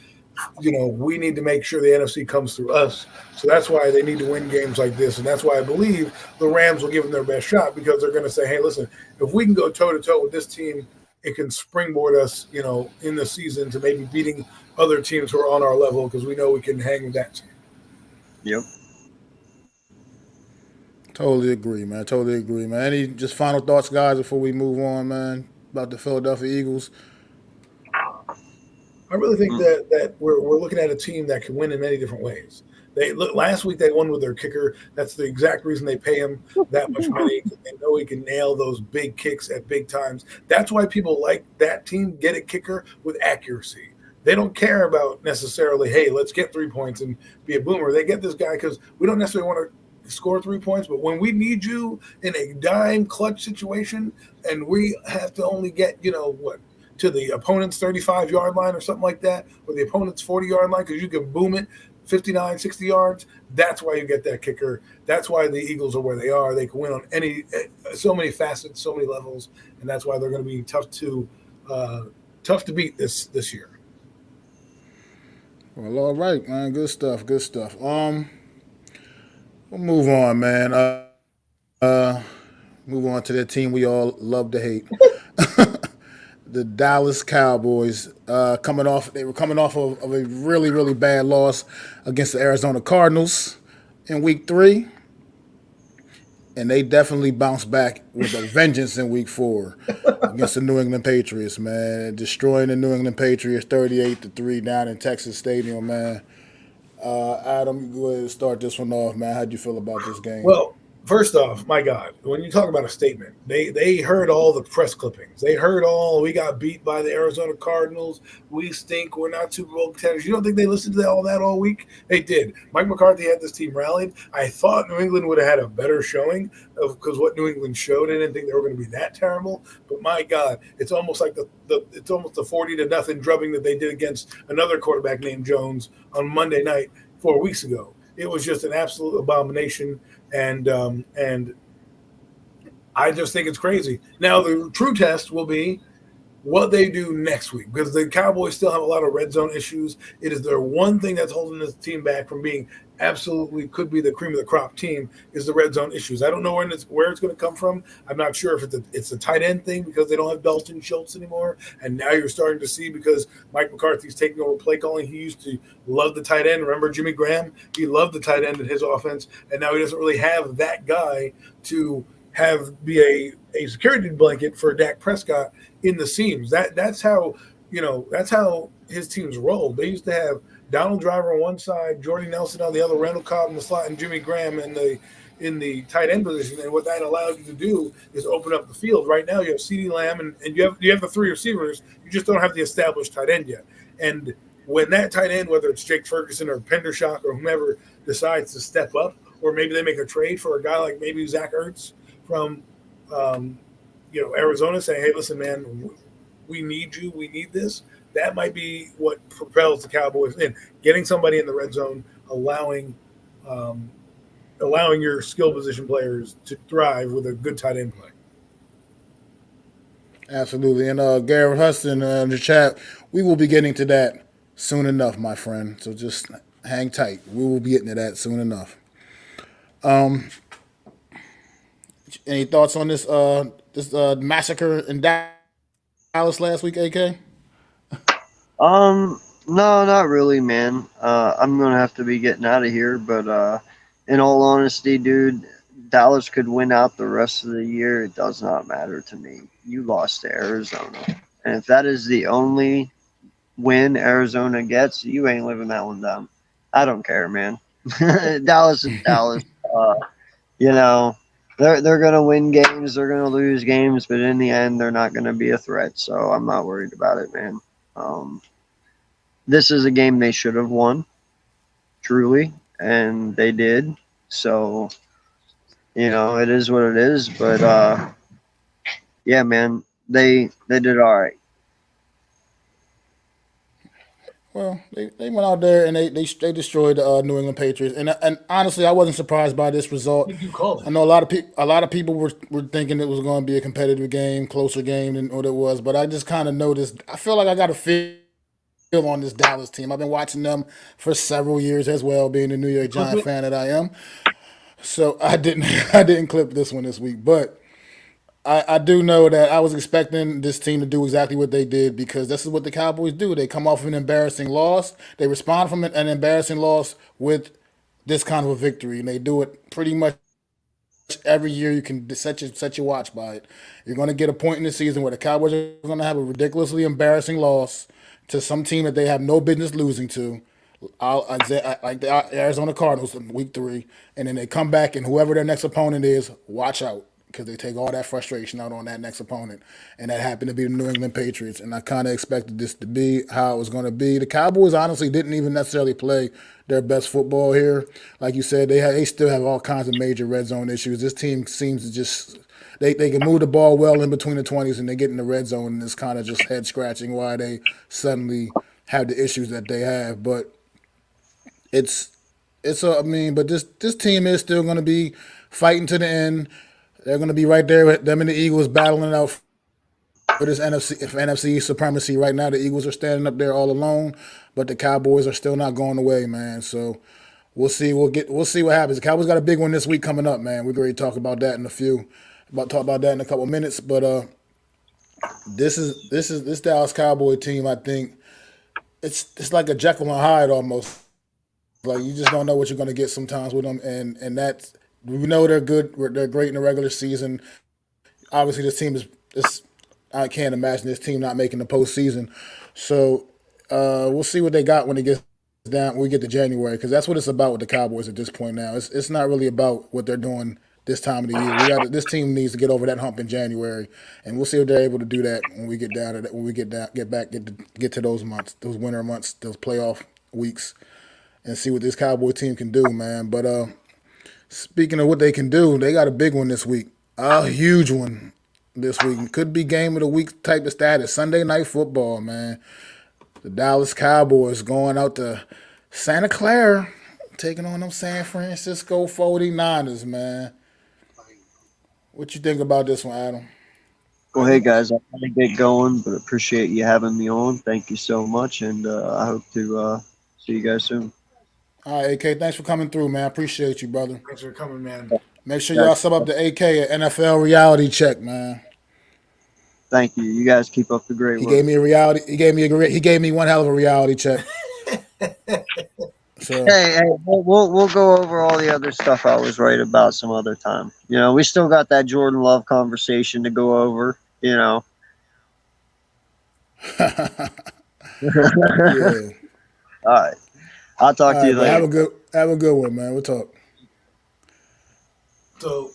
We need to make sure the NFC comes through us. So that's why they need to win games like this. And that's why I believe the Rams will give them their best shot, because they're going to say, hey, listen, if we can go toe-to-toe with this team, it can springboard us, in the season to maybe beating other teams who are on our level, because we know we can hang with that team. Yep. Totally agree, man. Totally agree, man. Any just final thoughts, guys, before we move on, man, about the Philadelphia Eagles? I really think that we're looking at a team that can win in many different ways. Last week they won with their kicker. That's the exact reason they pay him that much money. They know he can nail those big kicks at big times. That's why people like that team, get a kicker with accuracy. They don't care about necessarily, hey, let's get 3 points and be a boomer. They get this guy because we don't necessarily want to score 3 points, but when we need you in a dime clutch situation and we have to only get, to the opponent's 35-yard line or something like that, or the opponent's 40-yard line, because you can boom it 59, 60 yards, that's why you get that kicker. That's why the Eagles are where they are. They can win on so many facets, so many levels, and that's why they're going to be tough to beat this year. Well, all right, man. Good stuff. Good stuff. We'll move on, man. Move on to the team we all love to hate. The Dallas Cowboys they were coming off of a really, really bad loss against the Arizona Cardinals in week 3. And they definitely bounced back with a vengeance in week 4 against the New England Patriots, man. Destroying the New England Patriots 38-3 down in Texas Stadium, man. Adam, go ahead and start this one off, man. How'd you feel about this game? Well, first off, my God, when you talk about a statement, they heard all the press clippings. They heard we got beat by the Arizona Cardinals. We stink. We're not Super Bowl contenders. You don't think they listened to all that all week? They did. Mike McCarthy had this team rallied. I thought New England would have had a better showing because what New England showed, I didn't think they were going to be that terrible. But my God, it's almost like it's almost the 40-0 drubbing that they did against another quarterback named Jones on Monday night 4 weeks ago. It was just an absolute abomination. And I just think it's crazy. Now, the true test will be what they do next week, because the Cowboys still have a lot of red zone issues. It is their one thing that's holding this team back from being absolutely could be the cream of the crop team is the red zone issues. I don't know where it's going to come from. I'm not sure if it's a tight end thing because they don't have Dalton Schultz anymore. And now you're starting to see, because Mike McCarthy's taking over play calling, he used to love the tight end. Remember Jimmy Graham? He loved the tight end in his offense. And now he doesn't really have that guy to be a security blanket for Dak Prescott in the seams. That's how his teams rolled. They used to have Donald Driver on one side, Jordy Nelson on the other, Randall Cobb in the slot, and Jimmy Graham in the tight end position. And what that allows you to do is open up the field. Right now you have CeeDee Lamb and you have the 3 receivers. You just don't have the established tight end yet. And when that tight end, whether it's Jake Ferguson or Pendershock or whomever decides to step up, or maybe they make a trade for a guy like maybe Zach Ertz from, Arizona, saying, "Hey, listen, man, we need you. We need this." That might be what propels the Cowboys in getting somebody in the red zone, allowing your skill position players to thrive with a good tight end play. Absolutely. And Garrett Huston in the chat, we will be getting to that soon enough, my friend. So just hang tight. We will be getting to that soon enough. Any thoughts on this massacre in Dallas last week, AK? No, not really, man. I'm gonna have to be getting out of here, but in all honesty, dude, Dallas could win out the rest of the year. It does not matter to me. You lost to Arizona, and if that is the only win Arizona gets, you ain't living that one down. I don't care, man. Dallas is Dallas. You know, they're gonna win games, they're gonna lose games, but in the end, they're not gonna be a threat. So I'm not worried about it, man. This is a game they should have won, truly, and they did. So, it is what it is. But yeah, man, they did all right. Well, they went out there and they destroyed the New England Patriots, and honestly, I wasn't surprised by this result. You called I it. know a lot of people were thinking it was going to be a competitive game, closer game than what it was, but I just kind of noticed. I feel like I got a feel on this Dallas team. I've been watching them for several years as well, being the New York Giants fan that I am. So I didn't I didn't clip this one this week, but I do know that I was expecting this team to do exactly what they did because this is what the Cowboys do. They come off of an embarrassing loss. They respond from an embarrassing loss with this kind of a victory, and they do it pretty much every year. You can set your watch by it. You're going to get a point in the season where the Cowboys are going to have a ridiculously embarrassing loss to some team that they have no business losing to. Like the Arizona Cardinals in week 3, and then they come back and whoever their next opponent is, watch out because they take all that frustration out on that next opponent, and that happened to be the New England Patriots. And I kind of expected this to be how it was going to be. The Cowboys honestly didn't even necessarily play their best football here. Like you said, they still have all kinds of major red zone issues. This team seems to just they can move the ball well in between the 20s, and they get in the red zone, and it's kind of just head scratching why they suddenly have the issues that they have. But but this team is still going to be fighting to the end. They're going to be right there with them and the Eagles battling it out for this NFC supremacy. Right now, the Eagles are standing up there all alone, but the Cowboys are still not going away, man. So we'll see. We'll see what happens. The Cowboys got a big one this week coming up, man. We're going to talk about that in a couple minutes. But this Dallas Cowboy team. I think it's like a Jekyll and Hyde almost. Like you just don't know what you're going to get sometimes with them, and that's we know they're good. They're great in the regular season. Obviously, this team is. I can't imagine this team not making the postseason. So we'll see what they got when it gets down. When we get to January, because that's what it's about with the Cowboys at this point now. It's not really about what they're doing this time of the year. This team needs to get over that hump in January, and we'll see if they're able to do that when we get down to that. When we get to those months, those winter months, those playoff weeks, and see what this Cowboy team can do, man. But speaking of what they can do, they got a big one this week, a huge one this week. Could be game of the week type of status. Sunday Night Football, man. The Dallas Cowboys going out to Santa Clara, taking on them San Francisco 49ers, man. What you think about this one, Adam? Well, hey guys, I'm gonna get going, but appreciate you having me on. Thank you so much, and I hope to see you guys soon. All right, AK, thanks for coming through, man. I appreciate you, brother. Thanks for coming, man. Make sure y'all sub up to AK at NFL Reality Check, man. Thank you. You guys keep up the great He work. gave me a reality. He gave me one hell of a reality check. So Hey, we'll go over all the other stuff I was right about some other time. We still got that Jordan Love conversation to go over. yeah. All right. I'll talk to you later. Have a good one, man. We'll talk. So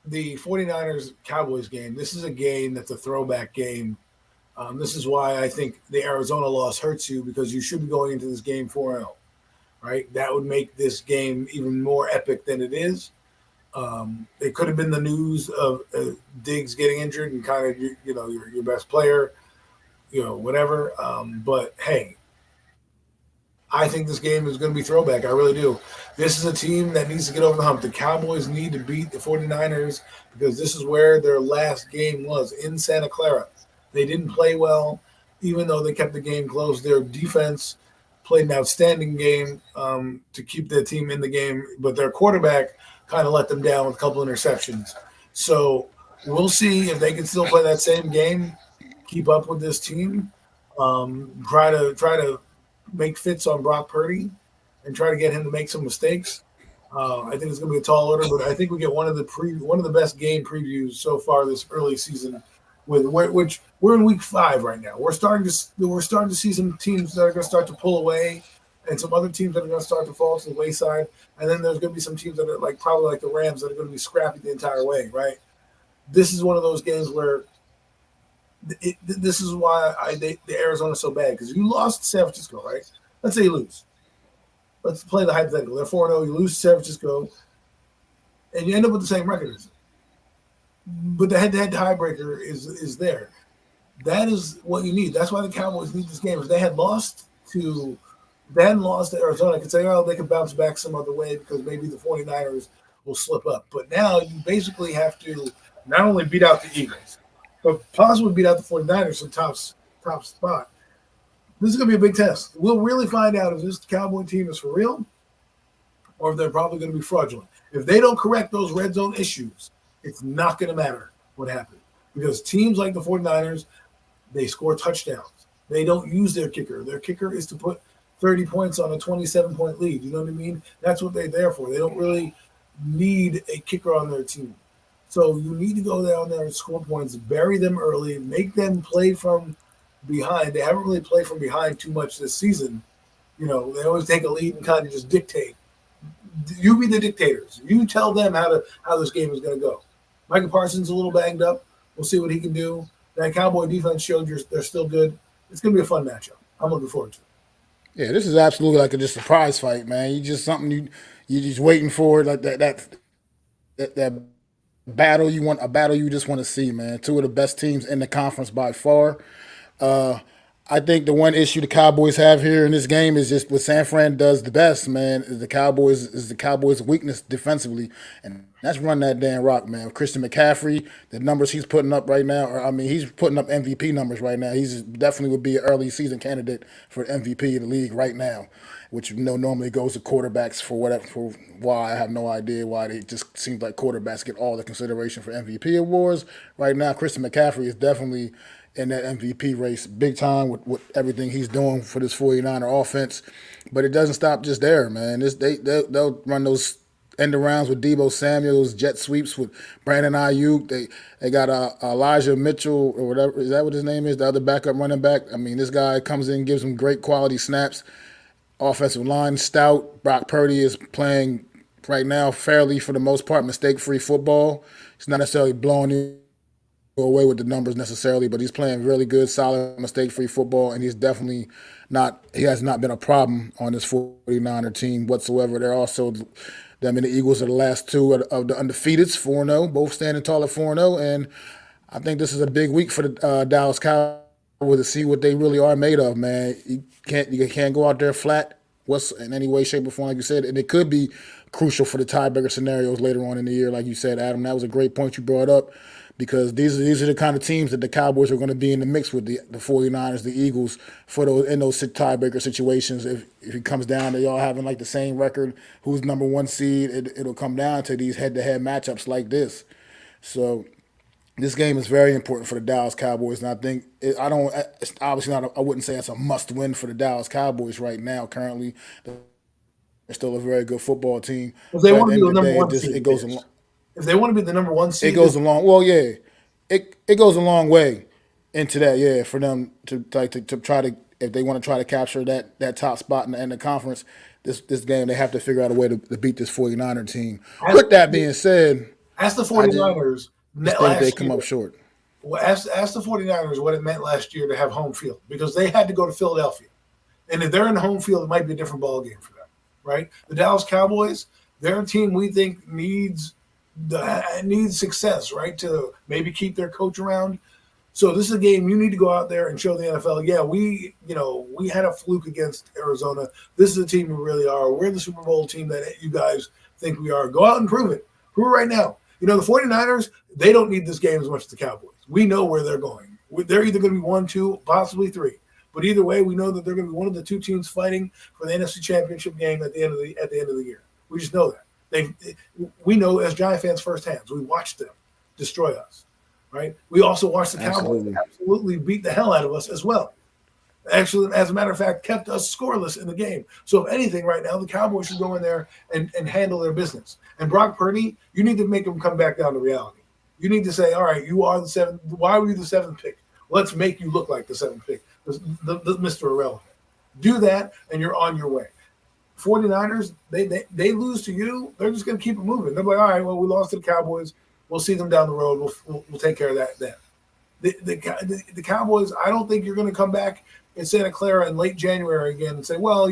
the 49ers Cowboys game, this is a game that's a throwback game This is why I think the Arizona loss hurts you, because you should be going into this game 4-0, right? That would make this game even more epic than it is. It could have been the news of Diggs getting injured and kind of your best player, whatever. But hey, I think this game is going to be throwback. I really do. This is a team that needs to get over the hump. The Cowboys need to beat the 49ers because this is where their last game was, in Santa Clara. They didn't play well, even though they kept the game close. Their defense played an outstanding game to keep their team in the game, but their quarterback kind of let them down with a couple interceptions. So we'll see if they can still play that same game, keep up with this team, try to make fits on Brock Purdy and try to get him to make some mistakes. I think it's going to be a tall order, but I think we get one of the best game previews so far this early season. Which we're in week 5 right now. We're starting to see some teams that are going to start to pull away, and some other teams that are going to start to fall to the wayside. And then there's going to be some teams that are probably like the Rams that are going to be scrappy the entire way, right? This is one of those games where this is why the Arizona's so bad, because you lost to San Francisco, right? Let's say you lose. Let's play the hypothetical. They're 4-0. You lose to San Francisco, and you end up with the same record as them. But the head-to-head tiebreaker is there. That is what you need. That's why the Cowboys need this game. If they hadn't lost to Arizona, I could say, they could bounce back some other way because maybe the 49ers will slip up. But now you basically have to not only beat out the Eagles, but possibly beat out the 49ers for top spot. This is going to be a big test. We'll really find out if this Cowboy team is for real or if they're probably going to be fraudulent. If they don't correct those red zone issues, it's not going to matter what happened, because teams like the 49ers, they score touchdowns. They don't use their kicker. Their kicker is to put 30 points on a 27-point lead. You know what I mean? That's what they're there for. They don't really need a kicker on their team. So you need to go down there and score points, bury them early, make them play from behind. They haven't really played from behind too much this season. They always take a lead and kind of just dictate. You be the dictators. You tell them how this game is going to go. Micah Parsons a little banged up. We'll see what he can do. That Cowboy defense showed they're still good. It's going to be a fun matchup. I'm looking forward to it. Yeah, this is absolutely like just a prize fight, man. You just something you just waiting for, like that battle you want, a battle you just want to see, man. Two of the best teams in the conference by far. I think the one issue the Cowboys have here in this game is just what San Fran does the best, man, is the Cowboys' weakness defensively, and that's run that damn rock, man. Christian McCaffrey, the numbers he's putting up right now, he's putting up MVP numbers right now. He's definitely would be an early season candidate for MVP of the league right now, which normally goes to quarterbacks for why I have no idea why. It just seems like quarterbacks get all the consideration for MVP awards. Right now, Christian McCaffrey is definitely in that MVP race big time with everything he's doing for this 49er offense. But it doesn't stop just there, man. They'll run those end arounds with Deebo Samuels, jet sweeps with Brandon Ayuk. They got Elijah Mitchell or whatever. Is that what his name is? The other backup running back. This guy comes in, gives them great quality snaps. Offensive line stout. Brock Purdy is playing right now fairly, for the most part, mistake-free football. He's not necessarily blowing you away with the numbers necessarily, but he's playing really good, solid, mistake-free football, and he's definitely he has not been a problem on this 49er team whatsoever. They're also, the Eagles are the last two of the undefeateds, 4-0, both standing tall at 4-0, and I think this is a big week for the Dallas Cowboys to see what they really are made of, man. You can't go out there flat in any way, shape, or form, like you said, and it could be crucial for the tiebreaker scenarios later on in the year, like you said, Adam. That was a great point you brought up, because these are the kind of teams that the Cowboys are going to be in the mix with, the 49ers, the Eagles, in those tiebreaker situations. If it comes down to y'all having like the same record, who's number one seed, it'll come down to these head-to-head matchups like this. So this game is very important for the Dallas Cowboys, and I think it's obviously not. I wouldn't say it's a must-win for the Dallas Cowboys right now. Currently, they're still a very good football team. If they want to be the number one seed, it goes along. If they want to be the number one seed, it goes along. Well, yeah, it goes a long way into that. Yeah, for them to try to, if they want to try to capture that top spot in the conference, this game they have to figure out a way to beat this 49er team. With that being said, as the 49ers, I think they come up short. Well, ask the 49ers what it meant last year to have home field, because they had to go to Philadelphia. And if they're in home field, it might be a different ball game for them, right? The Dallas Cowboys, they're a team we think needs success, right, to maybe keep their coach around. So this is a game you need to go out there and show the NFL, yeah, we had a fluke against Arizona. This is the team we really are. We're the Super Bowl team that you guys think we are. Go out and prove it. Prove it right now. The 49ers, they don't need this game as much as the Cowboys. We know where they're going. They're either going to be 1, 2, possibly 3. But either way, we know that they're going to be one of the two teams fighting for the NFC Championship game at the end of the year. We just know that. We know as Giant fans firsthand. We watched them destroy us, right? We also watched the Cowboys absolutely beat the hell out of us as well. Actually, as a matter of fact, kept us scoreless in the game. So if anything, right now, the Cowboys should go in there and handle their business. And Brock Purdy, you need to make him come back down to reality. You need to say, all right, you are the 7th. Why were you the 7th pick? Let's make you look like the 7th pick, the Mr. Irrelevant. Do that, and you're on your way. 49ers, they lose to you, they're just going to keep it moving. They're like, all right, well, we lost to the Cowboys. We'll see them down the road. We'll take care of that then. The Cowboys, I don't think you're going to come back in Santa Clara in late January again and say, well,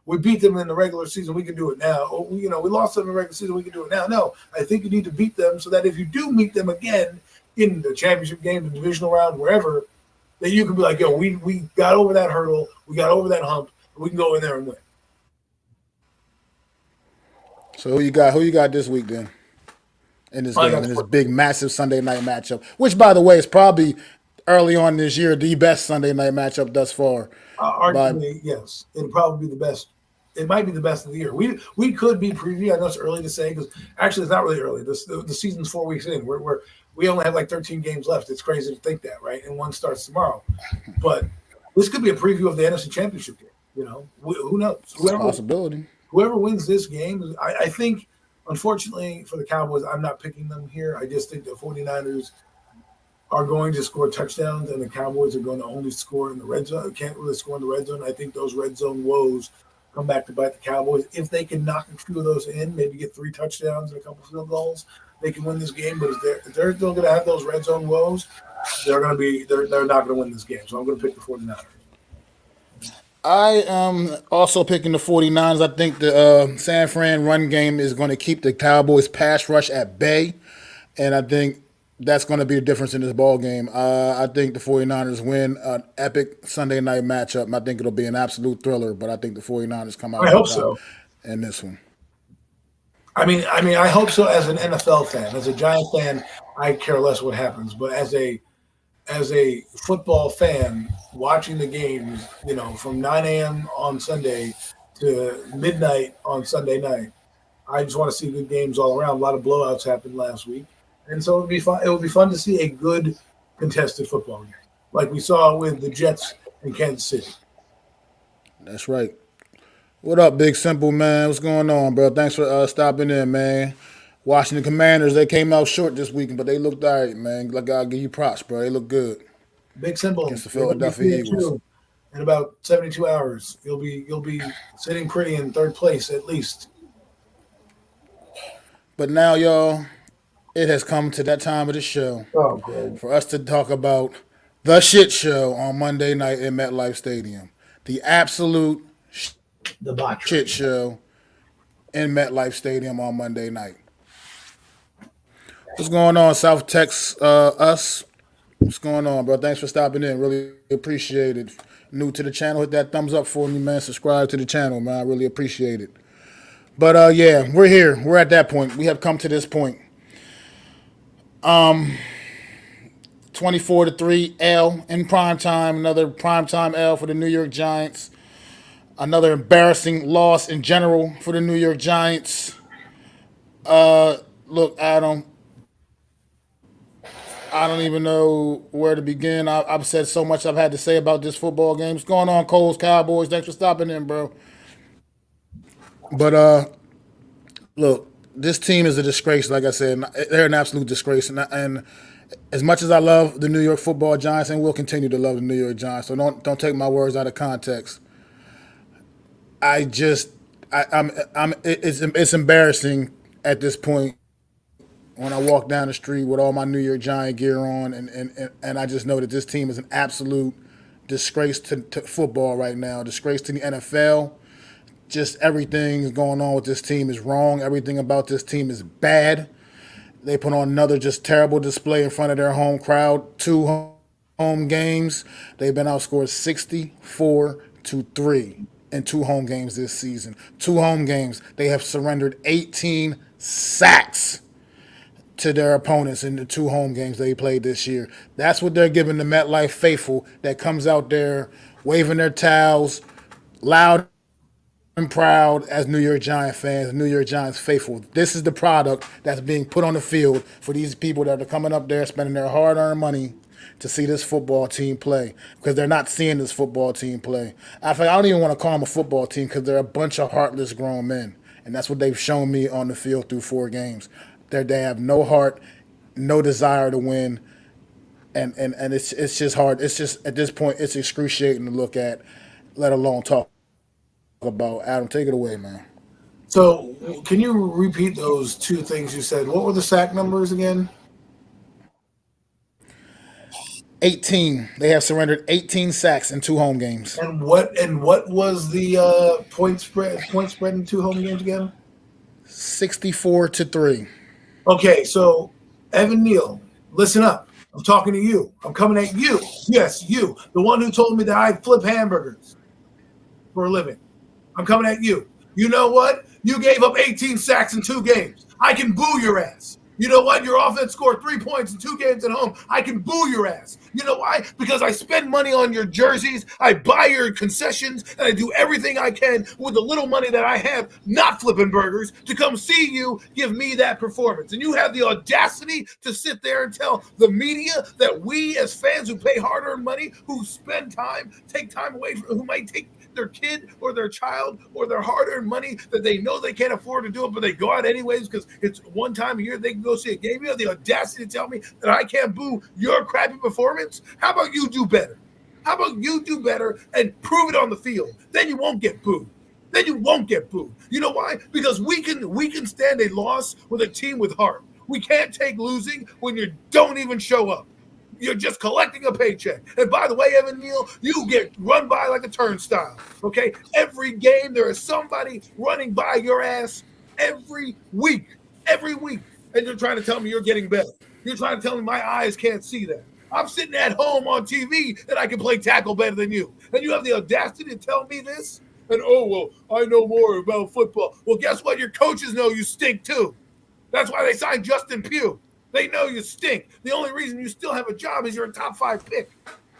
we beat them in the regular season. We can do it now. Or, we lost them in the regular season. We can do it now. No, I think you need to beat them so that if you do meet them again in the championship game, the divisional round, wherever, that you can be like, yo, we got over that hurdle. We got over that hump. We can go in there and win. So who you got this week then? In this game, in this big, massive Sunday night matchup, which, by the way, is probably early on this year the best Sunday night matchup thus far. Arguably, yes, it'll probably be the best. It might be the best of the year. We could be preview. I know it's early to say because actually it's not really early. The season's 4 weeks in. We only have like 13 games left. It's crazy to think that, right? And one starts tomorrow. But this could be a preview of the NFC Championship game. Who knows? Possibility. Whoever wins this game, I think. Unfortunately for the Cowboys, I'm not picking them here. I just think the 49ers are going to score touchdowns, and the Cowboys are going to only score in the red zone. Can't really score in the red zone. I think those red zone woes come back to bite the Cowboys. If they can knock a few of those in, maybe get 3 touchdowns and a couple field goals, they can win this game. But if they're still going to have those red zone woes, they're not going to win this game. So I'm going to pick the 49ers. I am also picking the 49ers. I think the San Fran run game is going to keep the Cowboys pass rush at bay, and I think that's going to be the difference in this ball game. I think the 49ers win an epic Sunday night matchup. I think it'll be an absolute thriller, but I think the 49ers come out I hope so. in this one. I mean, I hope so as an NFL fan. As a Giant fan, I care less what happens, but as a football fan, watching the games, from 9 a.m. on Sunday to midnight on Sunday night, I just want to see good games all around. A lot of blowouts happened last week, and so it would be fun. It would be fun to see a good contested football game, like we saw with the Jets in Kansas City. That's right. What up, Big Simple, man? What's going on, bro? Thanks for stopping in, man. Washington Commanders, they came out short this weekend, but they looked all right, man. Like, I'll give you props, bro. They look good. Big Simple against the Philadelphia Eagles. In about 72 hours, you'll be sitting pretty in third place at least. But now, y'all, it has come to that time of the show for us to talk about the shit show on Monday night in MetLife Stadium. The absolute shit show in MetLife Stadium on Monday night. What's going on, South Tex us? What's going on, bro? Thanks for stopping in. Really appreciate it. New to the channel, hit that thumbs up for me, man. Subscribe to the channel, man. I really appreciate it. But, yeah, we're here. We're at that point. We have come to this point. 24-3 L in primetime. Another primetime L for the New York Giants. Another embarrassing loss in general for the New York Giants. Look, Adam, I don't even know where to begin. I've said so much I've had to say about this football game. What's going on, Coles Cowboys? Thanks for stopping in, bro. But, look, this team is a disgrace, like I said. They're an absolute disgrace. And as much as I love the New York Football Giants, and will continue to love the New York Giants, so don't take my words out of context. It's embarrassing at this point when I walk down the street with all my New York Giant gear on, and I just know that this team is an absolute disgrace to football right now, disgrace to the NFL. Just everything going on with this team is wrong. Everything about this team is bad. They put on another just terrible display in front of their home crowd. Two home games, they've been outscored 64-3 in two home games this season. Two home games, they have surrendered 18 sacks to their opponents in the two home games they played this year. That's what they're giving the MetLife faithful that comes out there waving their towels, loud and proud as New York Giant fans, New York Giants faithful. This is the product that's being put on the field for these people that are coming up there spending their hard-earned money to see this football team play, because they're not seeing this football team play. I don't even want to call them a football team because they're a bunch of heartless grown men, and that's what they've shown me on the field through 4 games. They have no heart, no desire to win, and it's just hard. It's just at this point it's excruciating to look at, let alone talk about. Adam, take it away, man. So, can you repeat those two things you said? What were the sack numbers again? 18. They have surrendered 18 sacks in two home games. And what was the point spread in two home games again? 64-3. Okay, so Evan Neal, listen up. I'm talking to you. I'm coming at you. Yes, you, the one who told me that I flip hamburgers for a living. I'm coming at you. You know what? You gave up 18 sacks in 2 games. I can boo your ass. You know what? Your offense scored 3 points in 2 games at home. I can boo your ass. You know why? Because I spend money on your jerseys. I buy your concessions, and I do everything I can with the little money that I have, not flipping burgers, to come see you give me that performance. And you have the audacity to sit there and tell the media that we as fans who pay hard-earned money, who spend time, take time away from, who might take their kid or their child or their hard-earned money that they know they can't afford to do it, but they go out anyways because it's one time a year they can go see a game. You have the audacity to tell me that I can't boo your crappy performance? How about you do better? How about you do better and prove it on the field? Then you won't get booed. Then you won't get booed. You know why? Because we can stand a loss with a team with heart. We can't take losing when you don't even show up. You're just collecting a paycheck. And by the way, Evan Neal, you get run by like a turnstile, okay? Every game, there is somebody running by your ass every week. And you're trying to tell me you're getting better. You're trying to tell me my eyes can't see that. I'm sitting at home on TV and I can play tackle better than you. And you have the audacity to tell me this? And, oh, well, I know more about football. Well, guess what? Your coaches know you stink too. That's why they signed Justin Pugh. They know you stink. The only reason you still have a job is you're a top 5 pick.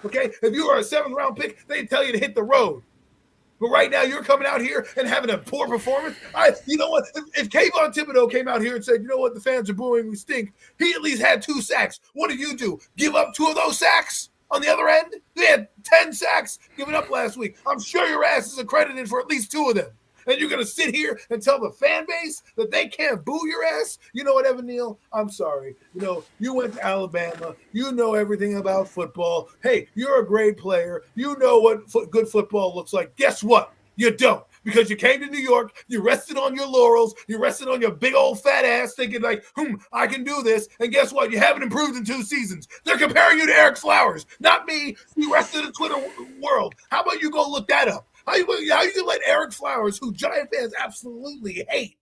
Okay? If you are a 7th round pick, they tell you to hit the road. But right now you're coming out here and having a poor performance. You know what? If Kayvon Thibodeau came out here and said, you know what, the fans are booing, we stink, he at least had 2 sacks. What do? Give up 2 of those sacks on the other end? They had 10 sacks given up last week. I'm sure your ass is accredited for at least 2 of them. And you're going to sit here and tell the fan base that they can't boo your ass? You know what, Evan Neal? I'm sorry. You know, you went to Alabama. You know everything about football. Hey, you're a great player. You know what good football looks like. Guess what? You don't. Because you came to New York, you rested on your laurels, you rested on your big old fat ass thinking like, I can do this. And guess what? You haven't improved in 2 seasons. They're comparing you to Eric Flowers, not me. You rested in Twitter world. How about you go look that up? How you gonna let Eric Flowers, who Giant fans absolutely hate,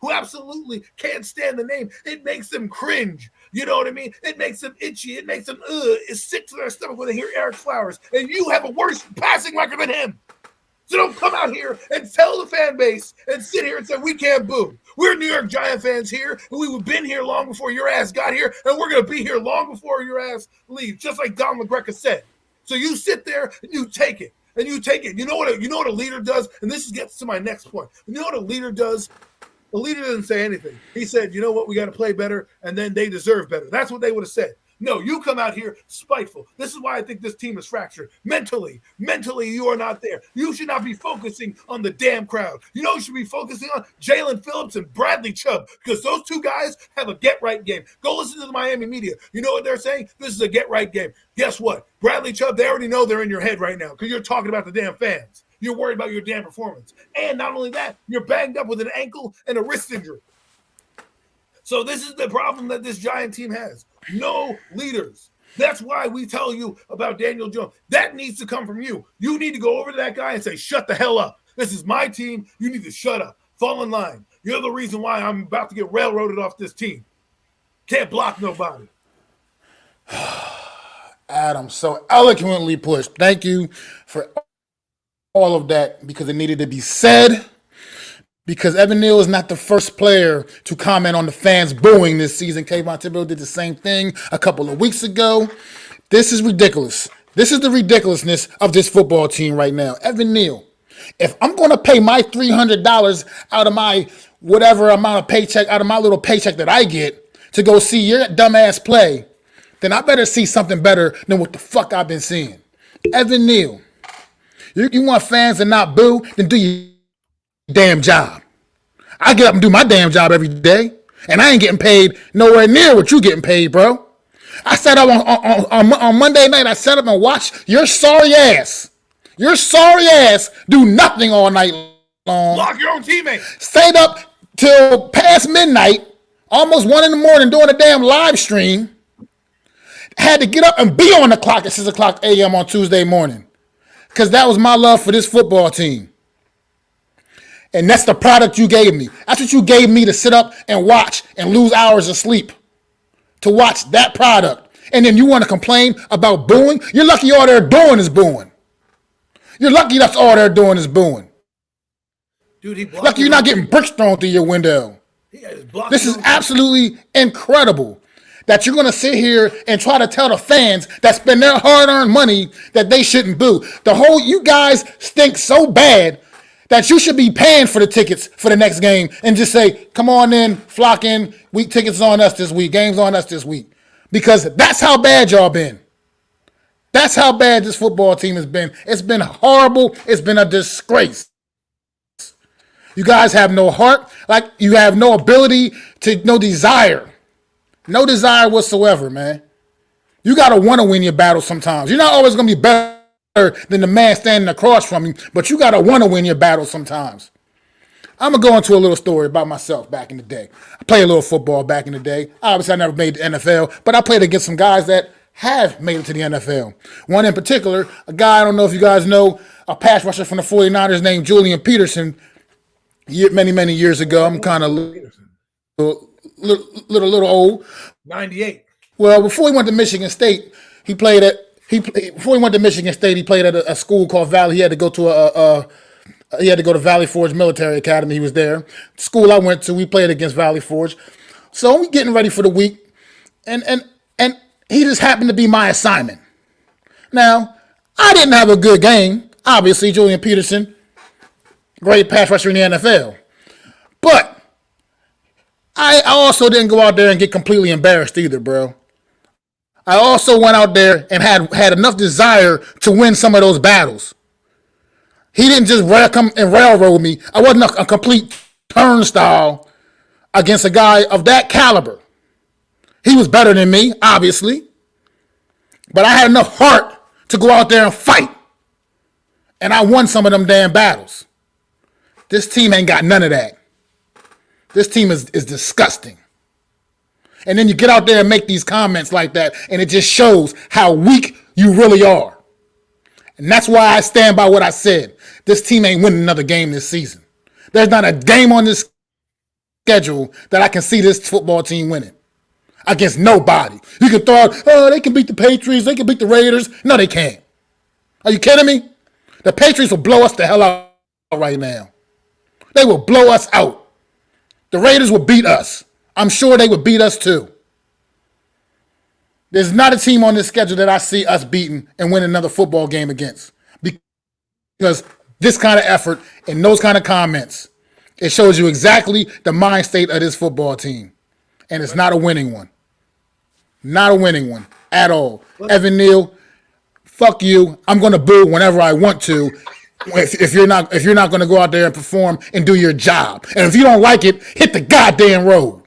who absolutely can't stand the name, it makes them cringe. You know what I mean? It makes them itchy. It makes them it's sick to their stomach when they hear Eric Flowers. And you have a worse passing record than him. So don't come out here and tell the fan base and sit here and say, we can't boo. We're New York Giant fans here, and we've been here long before your ass got here, and we're going to be here long before your ass leaves, just like Don LaGreca said. So you sit there and you take it. And you take it. You know what a leader does? And this gets to my next point. You know what a leader does? A leader doesn't say anything. He said, you know what? We got to play better, and then they deserve better. That's what they would have said. No, you come out here spiteful. This is why I think this team is fractured. Mentally, you are not there. You should not be focusing on the damn crowd. You know, you should be focusing on Jalen Phillips and Bradley Chubb, because those 2 guys have a get-right game. Go listen to the Miami media. You know what they're saying? This is a get-right game. Guess what? Bradley Chubb, they already know they're in your head right now because you're talking about the damn fans. You're worried about your damn performance. And not only that, you're banged up with an ankle and a wrist injury. So this is the problem that this Giant team has. No leaders. That's why we tell you about Daniel Jones. That needs to come from you. You need to go over to that guy and say, shut the hell up. This is my team. You need to shut up. Fall in line. You're the reason why I'm about to get railroaded off this team. Can't block nobody. Adam, so eloquently pushed. Thank you for all of that because it needed to be said. Because Evan Neal is not the first player to comment on the fans booing this season. Kayvon Thibodeau did the same thing a couple of weeks ago. This is ridiculous. This is the ridiculousness of this football team right now. Evan Neal, if I'm going to pay my $300 out of my whatever amount of paycheck, out of my little paycheck that I get to go see your dumbass play, then I better see something better than what the fuck I've been seeing. Evan Neal, you want fans to not boo? Then do your damn job. I get up and do my damn job every day, and I ain't getting paid nowhere near what you getting paid, bro. I sat up on Monday night. I sat up and watched your sorry ass do nothing all night long. Block your own teammate. Stayed up till past midnight, almost 1 a.m. doing a damn live stream. Had to get up and be on the clock at 6 o'clock a.m. on Tuesday morning because that was my love for this football team. And that's the product you gave me. That's what you gave me to sit up and watch and lose hours of sleep to watch that product. And then you want to complain about booing? You're lucky all they're doing is booing. You're lucky that's all they're doing is booing. Dude, he blocked. Lucky you're not getting bricks thrown through your window. This is absolutely incredible that you're going to sit here and try to tell the fans that spend their hard-earned money that they shouldn't boo. You guys stink so bad that you should be paying for the tickets for the next game and just say, come on in, flock in, week tickets on us this week, games on us this week. Because that's how bad y'all been. That's how bad this football team has been. It's been horrible. It's been a disgrace. You guys have no heart. Like, you have no ability no desire. No desire whatsoever, man. You got to want to win your battle sometimes. You're not always going to be better than the man standing across from you, but you got to want to win your battle sometimes. I'm going to go into a little story about myself back in the day. I played a little football back in the day. Obviously, I never made the NFL, but I played against some guys that have made it to the NFL. One in particular, a guy, I don't know if you guys know, a pass rusher from the 49ers named Julian Peterson, many years ago. I'm kind of little old. 98. Well, before he went to Michigan State, he played at a school called Valley. He had to go to Valley Forge Military Academy. He was there. The school I went to, we played against Valley Forge. So we getting ready for the week, and he just happened to be my assignment. Now, I didn't have a good game. Obviously, Julian Peterson, great pass rusher in the NFL. But I also didn't go out there and get completely embarrassed either, bro. I also went out there and had enough desire to win some of those battles. He didn't just come and railroad me. I wasn't a complete turnstile against a guy of that caliber. He was better than me, obviously. But I had enough heart to go out there and fight. And I won some of them damn battles. This team ain't got none of that. This team is disgusting. And then you get out there and make these comments like that, and it just shows how weak you really are. And that's why I stand by what I said. This team ain't winning another game this season. There's not a game on this schedule that I can see this football team winning against nobody. You can throw out, they can beat the Patriots, they can beat the Raiders. No, they can't. Are you kidding me? The Patriots will blow us the hell out right now. They will blow us out. The Raiders will beat us. I'm sure they would beat us too. There's not a team on this schedule that I see us beating and winning another football game against. Because this kind of effort and those kind of comments, it shows you exactly the mind state of this football team. And it's not a winning one. Not a winning one at all. Evan Neal, fuck you. I'm going to boo whenever I want to. If you're not going to go out there and perform and do your job. And if you don't like it, hit the goddamn road.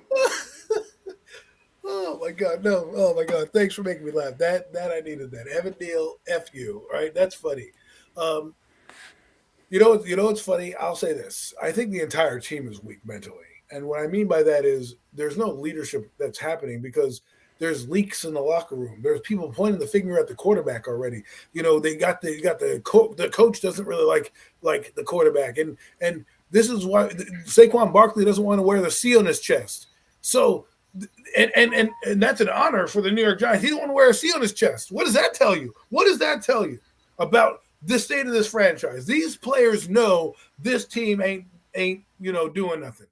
Oh my God, no. Oh my God. Thanks for making me laugh. That I needed that. Evan Neal, F you, right? That's funny. You know what's funny? I'll say this. I think the entire team is weak mentally. And what I mean by that is there's no leadership that's happening because there's leaks in the locker room. There's people pointing the finger at the quarterback already. The coach doesn't really like the quarterback, and this is why Saquon Barkley doesn't want to wear the C on his chest. So, and that's an honor for the New York Giants. He don't want to wear a C on his chest. What does that tell you? What does that tell you about the state of this franchise? These players know this team ain't doing nothing.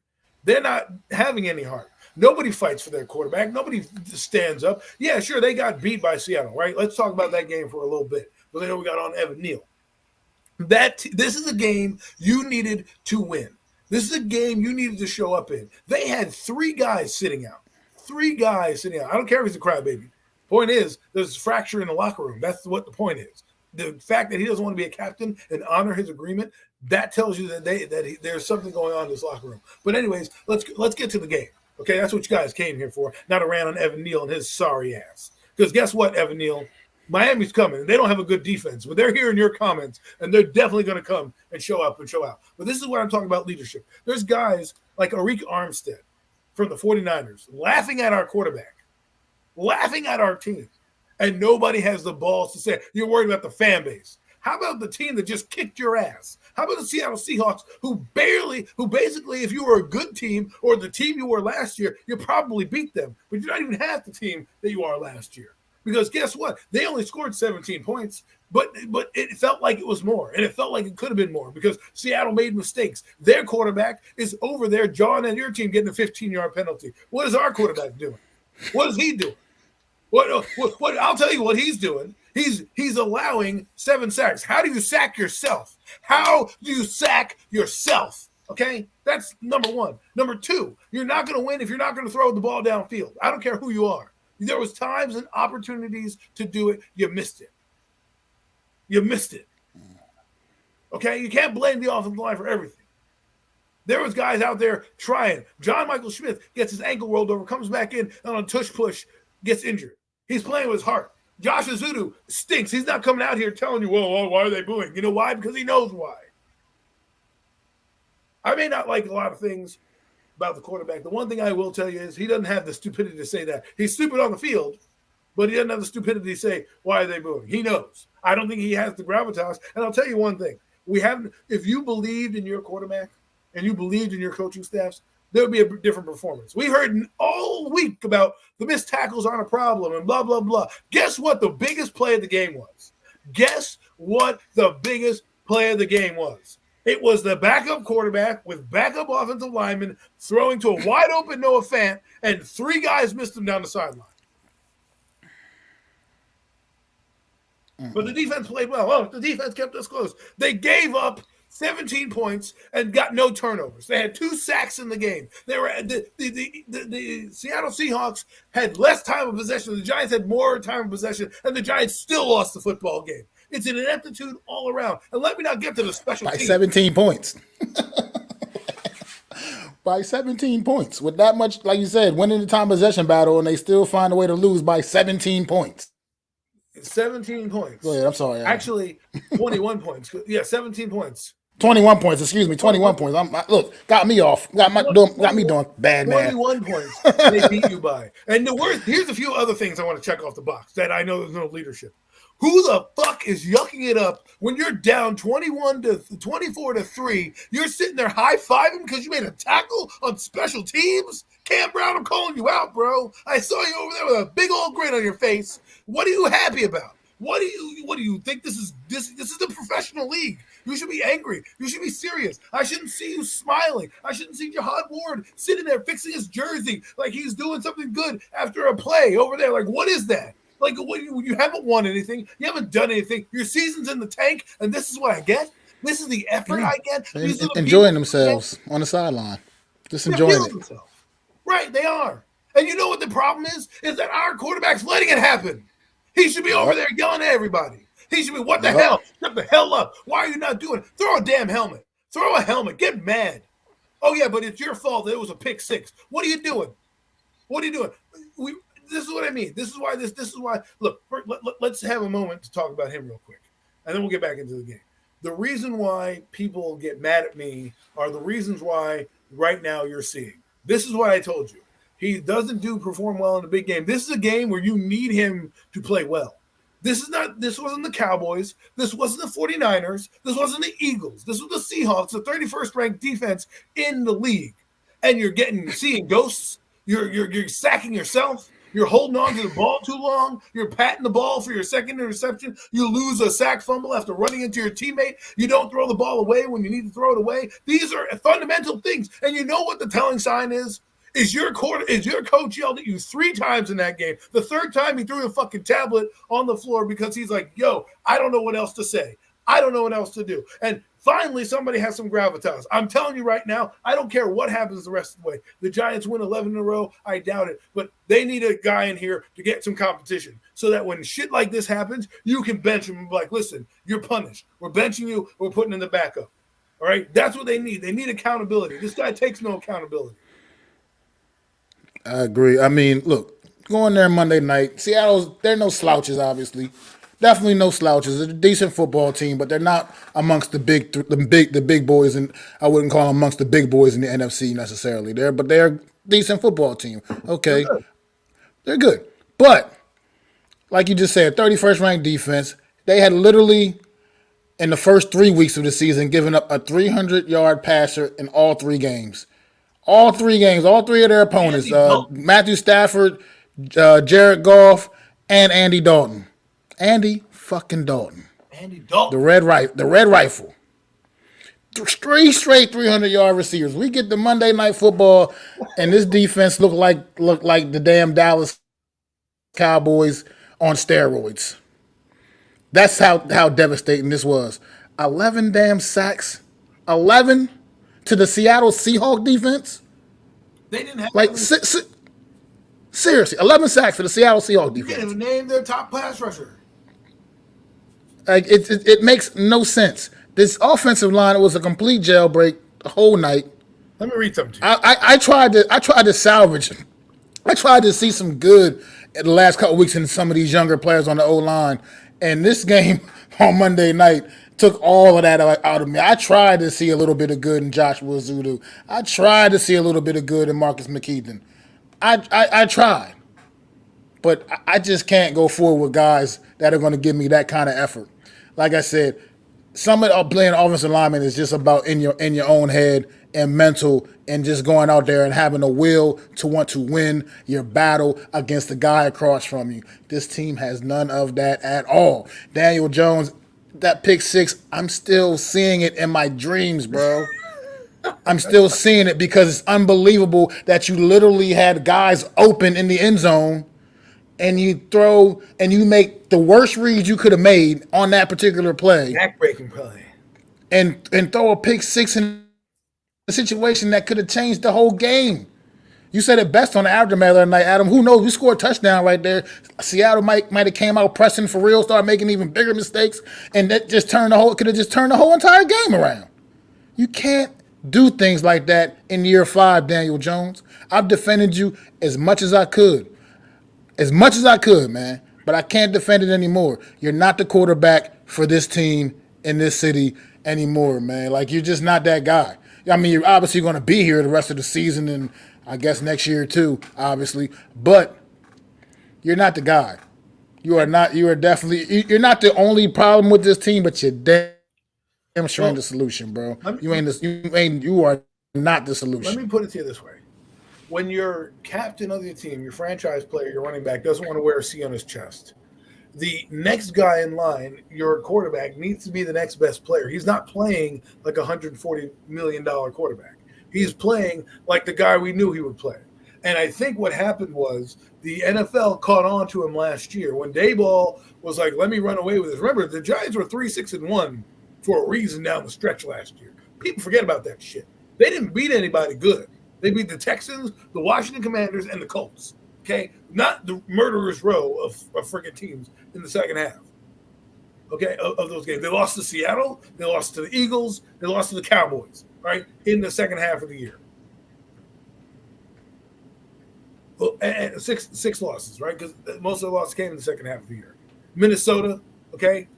They're not having any heart. Nobody fights for their quarterback. Nobody stands up. Yeah, sure, they got beat by Seattle, right? Let's talk about that game for a little bit. Because I know we got on Evan Neal. This is a game you needed to win. This is a game you needed to show up in. They had 3 guys sitting out. 3 guys sitting out. I don't care if he's a crybaby. Point is, there's a fracture in the locker room. That's what the point is. The fact that he doesn't want to be a captain and honor his agreement, that tells you that there's something going on in this locker room. But anyways, let's get to the game. Okay, that's what you guys came here for, not around on Evan Neal and his sorry ass. Because guess what, Evan Neal? Miami's coming. They don't have a good defense, but they're hearing your comments, and they're definitely going to come and show up and show out. But this is what I'm talking about leadership. There's guys like Arik Armstead from the 49ers laughing at our quarterback, laughing at our team, and nobody has the balls to say, you're worried about the fan base. How about the team that just kicked your ass? How about the Seattle Seahawks who basically, if you were a good team or the team you were last year, you probably beat them. But you're not even half the team that you are last year. Because guess what? They only scored 17 points, but it felt like it was more. And it felt like it could have been more because Seattle made mistakes. Their quarterback is over there, John and your team getting a 15-yard penalty. What is our quarterback doing? What is he doing? What I'll tell you what he's doing. He's allowing 7 sacks. How do you sack yourself? How do you sack yourself? Okay? That's number 1. Number 2, you're not going to win if you're not going to throw the ball downfield. I don't care who you are. There was times and opportunities to do it. You missed it. You missed it. Okay? You can't blame the offensive line for everything. There was guys out there trying. John Michael Schmidt gets his ankle rolled over, comes back in, and on a tush push, gets injured. He's playing with his heart. Josh Azudu stinks. He's not coming out here telling you, well, why are they booing? You know why? Because he knows why. I may not like a lot of things about the quarterback. The one thing I will tell you is he doesn't have the stupidity to say that. He's stupid on the field, but he doesn't have the stupidity to say, why are they booing? He knows. I don't think he has the gravitas. And I'll tell you one thing. If you believed in your quarterback and you believed in your coaching staffs, there would be a different performance. We heard all week about the missed tackles aren't a problem and blah, blah, blah. Guess what the biggest play of the game was? Guess what the biggest play of the game was? It was the backup quarterback with backup offensive lineman throwing to a wide open Noah Fant, and 3 guys missed him down the sideline. But the defense played well. Oh, the defense kept us close. They gave up 17 points and got no turnovers. They had 2 sacks in the game. They were the Seattle Seahawks had less time of possession. The Giants had more time of possession, and the Giants still lost the football game. It's an ineptitude all around. And let me not get to the special teams. By 17 points. By 17 points. With that much, like you said, winning the time possession battle, and they still find a way to lose by 17 points. 17 points. Go ahead, I'm sorry. Actually, 21 points. Yeah, 17 points. 21 points, excuse me, 21 points. Look, got me off. Got me doing bad, man. 21 points they beat you by. And the worst, here's a few other things I want to check off the box that I know there's no leadership. Who the fuck is yucking it up when you're down 24 to 3? You're sitting there high-fiving because you made a tackle on special teams? Cam Brown, I'm calling you out, bro. I saw you over there with a big old grin on your face. What are you happy about? What do you think this is a professional league? You should be angry. You should be serious. I shouldn't see you smiling. I shouldn't see Jahad Ward sitting there fixing his jersey like he's doing something good after a play over there. Like, what is that? Like, you haven't won anything. You haven't done anything. Your season's in the tank, and this is what I get? This is the effort I get? Enjoying themselves on the sideline. Just enjoying it. Right, they are. And you know what the problem is? Is that our quarterback's letting it happen. He should be over there yelling at everybody. He should be, what the hell? Shut the hell up. Why are you not doing it? Throw a damn helmet. Throw a helmet. Get mad. Oh, yeah, but it's your fault that it was a pick 6. What are you doing? What are you doing? This is what I mean. This is why. Look, let's have a moment to talk about him real quick, and then we'll get back into the game. The reason why people get mad at me are the reasons why right now you're seeing. This is what I told you. He doesn't perform well in the big game. This is a game where you need him to play well. This wasn't the Cowboys. This wasn't the 49ers. This wasn't the Eagles. This was the Seahawks, the 31st ranked defense in the league. And you're seeing ghosts. You're sacking yourself. You're holding on to the ball too long. You're patting the ball for your second interception. You lose a sack fumble after running into your teammate. You don't throw the ball away when you need to throw it away. These are fundamental things. And you know what the telling sign is? Is your coach yelled at you 3 times in that game. The third time he threw the fucking tablet on the floor because he's like, yo, I don't know what else to say. I don't know what else to do. And finally, somebody has some gravitas. I'm telling you right now, I don't care what happens the rest of the way. The Giants win 11 in a row. I doubt it. But they need a guy in here to get some competition so that when shit like this happens, you can bench him and be like, listen, you're punished. We're benching you. We're putting in the backup. All right? That's what they need. They need accountability. This guy takes no accountability. I agree. I mean, look, going there Monday night, they're no slouches, obviously. Definitely no slouches. They're a decent football team, but they're not amongst the big boys, and I wouldn't call them amongst the big boys in the NFC necessarily. But they're a decent football team. Okay, they're good. But like you just said, 31st ranked defense. They had literally in the first 3 weeks of the season given up a 300-yard passer in all 3 games. All 3 games, all 3 of their opponents: Matthew Stafford, Jared Goff, and Andy Dalton. Andy fucking Dalton. Andy Dalton. The red rifle. 3 straight 300-yard receivers. We get the Monday Night Football, and this defense looked like the damn Dallas Cowboys on steroids. That's how devastating this was. 11 damn sacks. 11 to the Seattle Seahawks defense. They didn't have seriously, 11 sacks for the Seattle Seahawks defense. You can't even name their top pass rusher. Like it makes no sense. This offensive line was a complete jailbreak the whole night. Let me read something to you. I tried to salvage. I tried to see some good in the last couple of weeks in some of these younger players on the O-line, and this game on Monday night took all of that out of me. I tried to see a little bit of good in Joshua Zudu. I tried to see a little bit of good in Marcus McKeithen. I tried. But I just can't go forward with guys that are going to give me that kind of effort. Like I said, some of playing offensive lineman is just about in your own head and mental and just going out there and having a will to want to win your battle against the guy across from you. This team has none of that at all. Daniel Jones, that pick 6, I'm still seeing it in my dreams, bro. I'm still seeing it because it's unbelievable that you literally had guys open in the end zone and you throw and you make the worst reads you could have made on that particular play. Back-breaking play. And throw a pick 6 in a situation that could have changed the whole game. You said it best on the aftermath of the night, Adam. Who knows? We scored a touchdown right there. Seattle might have came out pressing for real, started making even bigger mistakes, and that just could have just turned the whole entire game around. You can't do things like that in year 5, Daniel Jones. I've defended you as much as I could. As much as I could, man. But I can't defend it anymore. You're not the quarterback for this team in this city anymore, man. Like, you're just not that guy. I mean, you're obviously going to be here the rest of the season and I guess next year too, obviously. But you're not the guy. You're not the only problem with this team, but you're damn sure ain't the solution, bro. You are not the solution. Let me put it to you this way. When your captain of your team, your franchise player, your running back, doesn't want to wear a C on his chest, the next guy in line, your quarterback, needs to be the next best player. He's not playing like a $140 million quarterback. He's playing like the guy we knew he would play. And I think what happened was the NFL caught on to him last year when Daboll was like, let me run away with this. Remember, the Giants were 3-6-1 for a reason down the stretch last year. People forget about that shit. They didn't beat anybody good. They beat the Texans, the Washington Commanders, and the Colts. Okay? Not the murderer's row of freaking teams in the second half. Okay? Of those games. They lost to Seattle. They lost to the Eagles. They lost to the Cowboys, right? In the second half of the year. Well, and six losses, right? Because most of the losses came in the second half of the year. Minnesota, okay?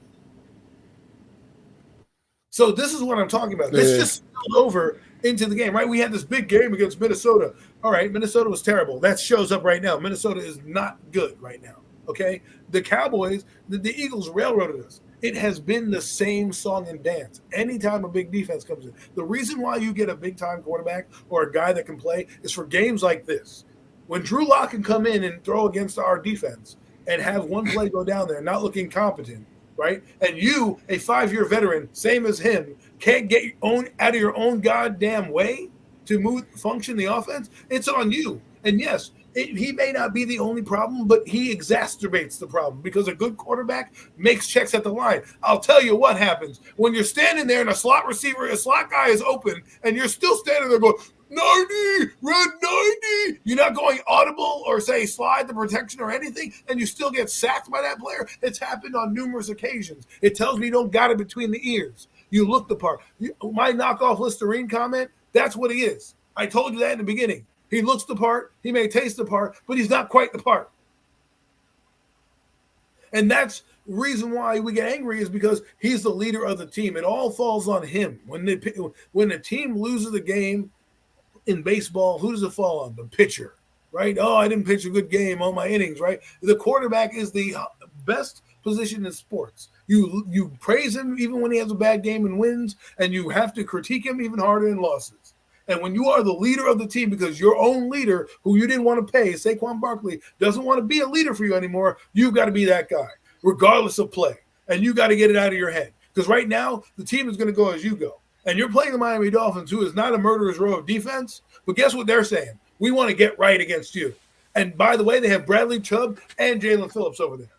So this is what I'm talking about. This just spilled over into the game, right? We had this big game against Minnesota. All right, Minnesota was terrible. That shows up right now. Minnesota is not good right now, okay? The Cowboys, the Eagles railroaded us. It has been the same song and dance. Anytime a big defense comes in, the reason why you get a big-time quarterback or a guy that can play is for games like this. When Drew Lock can come in and throw against our defense and have one play go down there, not looking competent, right? And you, a 5-year veteran, same as him, can't get out of your own goddamn way to function the offense, it's on you. And yes, he may not be the only problem, but he exacerbates the problem because a good quarterback makes checks at the line. I'll tell you what happens. When you're standing there and a slot guy is open, and you're still standing there going, 90, red 90. You're not going audible or say slide the protection or anything, and you still get sacked by that player. It's happened on numerous occasions. It tells me you don't got it between the ears. You look the part. My knockoff Listerine comment, that's what he is. I told you that in the beginning. He looks the part. He may taste the part, but he's not quite the part. And that's the reason why we get angry is because he's the leader of the team. It all falls on him. When the team loses the game, in baseball, who does it fall on? The pitcher, right? Oh, I didn't pitch a good game on my innings, right? The quarterback is the best position in sports. You praise him even when he has a bad game and wins, and you have to critique him even harder in losses. And when you are the leader of the team because your own leader, who you didn't want to pay, Saquon Barkley, doesn't want to be a leader for you anymore, you've got to be that guy, regardless of play. And you got to get it out of your head. Because right now, the team is going to go as you go. And you're playing the Miami Dolphins, who is not a murderer's row of defense. But guess what they're saying? We want to get right against you. And by the way, they have Bradley Chubb and Jalen Phillips over there.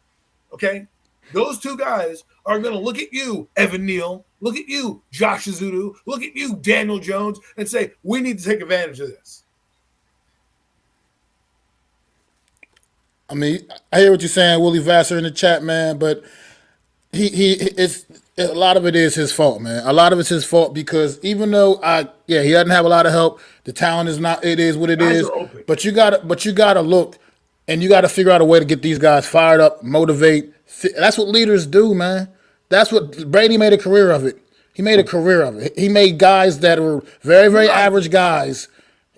Okay? Those two guys are going to look at you, Evan Neal, look at you, Josh Azudu, look at you, Daniel Jones, and say, we need to take advantage of this. I mean, I hear what you're saying, Willie Vassar in the chat, man, but it's a lot of it is his fault, man. A lot of it's his fault because even though he doesn't have a lot of help, the talent is not. It is what it is. But you gotta look, and you gotta figure out a way to get these guys fired up, motivate. That's what leaders do, man. That's what Brady made a career of it. He made a career of it. He made guys that were very, very average guys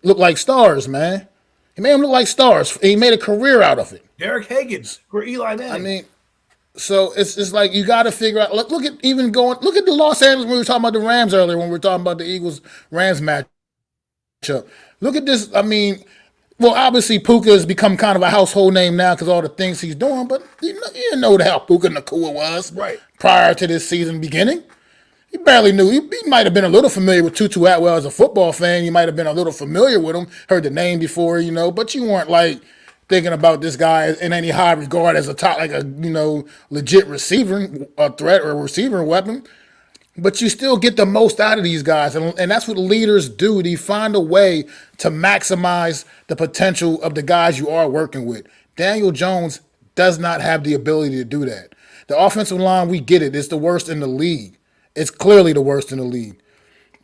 look like stars, man. He made them look like stars. He made a career out of it. Derek Hagan for Eli Manning. I mean. So it's like you got to figure out. Look at the Los Angeles when we were talking about the Rams earlier when we were talking about the Eagles-Rams matchup. Look at this. I mean, well, obviously Puka has become kind of a household name now because all the things he's doing. But you didn't know how Puka Nacua was prior to this season beginning. You barely knew. He might have been a little familiar with Tutu Atwell as a football fan. You might have been a little familiar with him, heard the name before, but you weren't like thinking about this guy in any high regard as a top, like a legit receiver, a threat or a receiver weapon. But you still get the most out of these guys, and that's what leaders do. They find a way to maximize the potential of the guys you are working with. Daniel Jones does not have the ability to do that. The offensive line, we get it. It's the worst in the league. It's clearly the worst in the league.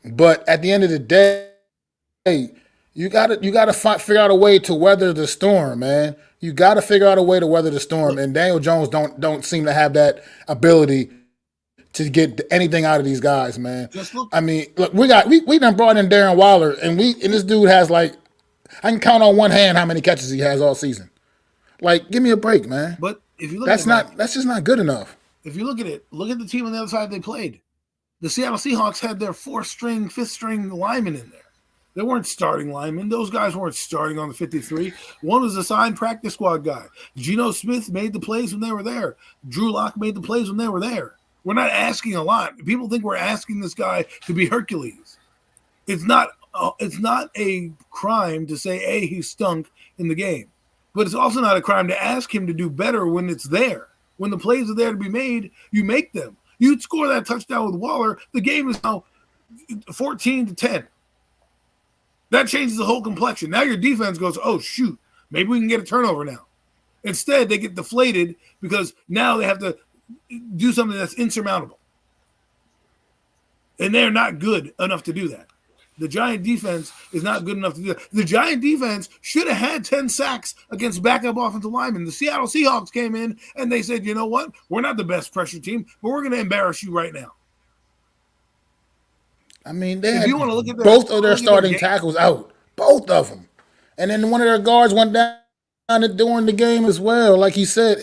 But at the end of the day, you gotta figure out a way to weather the storm, man. You gotta figure out a way to weather the storm, and Daniel Jones don't seem to have that ability to get anything out of these guys, man. I mean, look, we done brought in Darren Waller, and this dude has I can count on one hand how many catches he has all season. Like, give me a break, man. But if you look that's just not good enough. If you look at it, look at the team on the other side they played. The Seattle Seahawks had their 4th-string, 5th-string linemen in there. They weren't starting linemen. Those guys weren't starting on the 53. One was a signed practice squad guy. Geno Smith made the plays when they were there. Drew Lock made the plays when they were there. We're not asking a lot. People think we're asking this guy to be Hercules. It's not a crime to say, hey, he stunk in the game. But it's also not a crime to ask him to do better when it's there. When the plays are there to be made, you make them. You score that touchdown with Waller, the game is now 14-10. That changes the whole complexion. Now your defense goes, oh, shoot, maybe we can get a turnover now. Instead, they get deflated because now they have to do something that's insurmountable. And they're not good enough to do that. The Giant defense is not good enough to do that. The Giant defense should have had 10 sacks against backup offensive linemen. The Seattle Seahawks came in and they said, you know what? We're not the best pressure team, but we're going to embarrass you right now. I mean, they If had you want to look at both of their starting game, tackles out, both of them, and then one of their guards went down during the game as well. Like he said,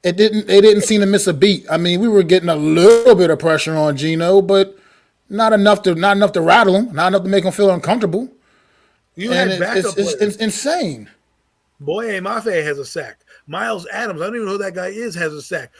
they didn't seem to miss a beat. I mean, we were getting a little bit of pressure on Geno, but not enough to rattle him, not enough to make him feel uncomfortable. you And had backup it's players. insane. Boye Mafe has a sack. Miles Adams, I don't even know who that guy is, has a sack.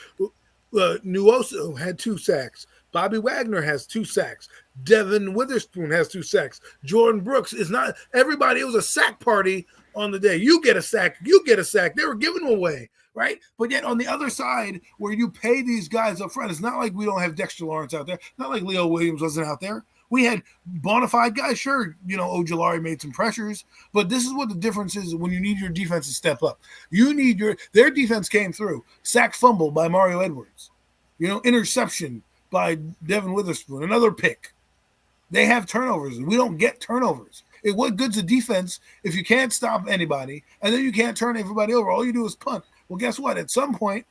Nuoso had 2 sacks. Bobby Wagner has 2 sacks. Devin Witherspoon has 2 sacks. Jordan Brooks is not. Everybody, it was a sack party on the day. You get a sack. You get a sack. They were giving them away, right? But yet on the other side, where you pay these guys up front, it's not like we don't have Dexter Lawrence out there. Not like Leo Williams wasn't out there. We had bona fide guys. Sure, Ojulari made some pressures, but this is what the difference is when you need your defense to step up. Their defense came through. Sack fumble by Mario Edwards. Interception by Devin Witherspoon. Another pick. They have turnovers. We don't get turnovers. What good's a defense if you can't stop anybody and then you can't turn everybody over? All you do is punt. Well, guess what? At some point,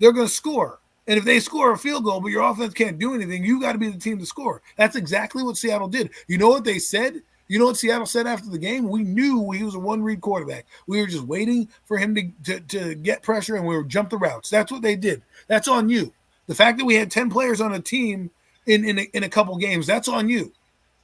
they're going to score. And if they score a field goal, but your offense can't do anything, you got to be the team to score. That's exactly what Seattle did. You know what they said? You know what Seattle said after the game? We knew he was a one-read quarterback. We were just waiting for him to get pressure, and we were jump the routes. That's what they did. That's on you. The fact that we had 10 players on a team in a couple games, that's on you.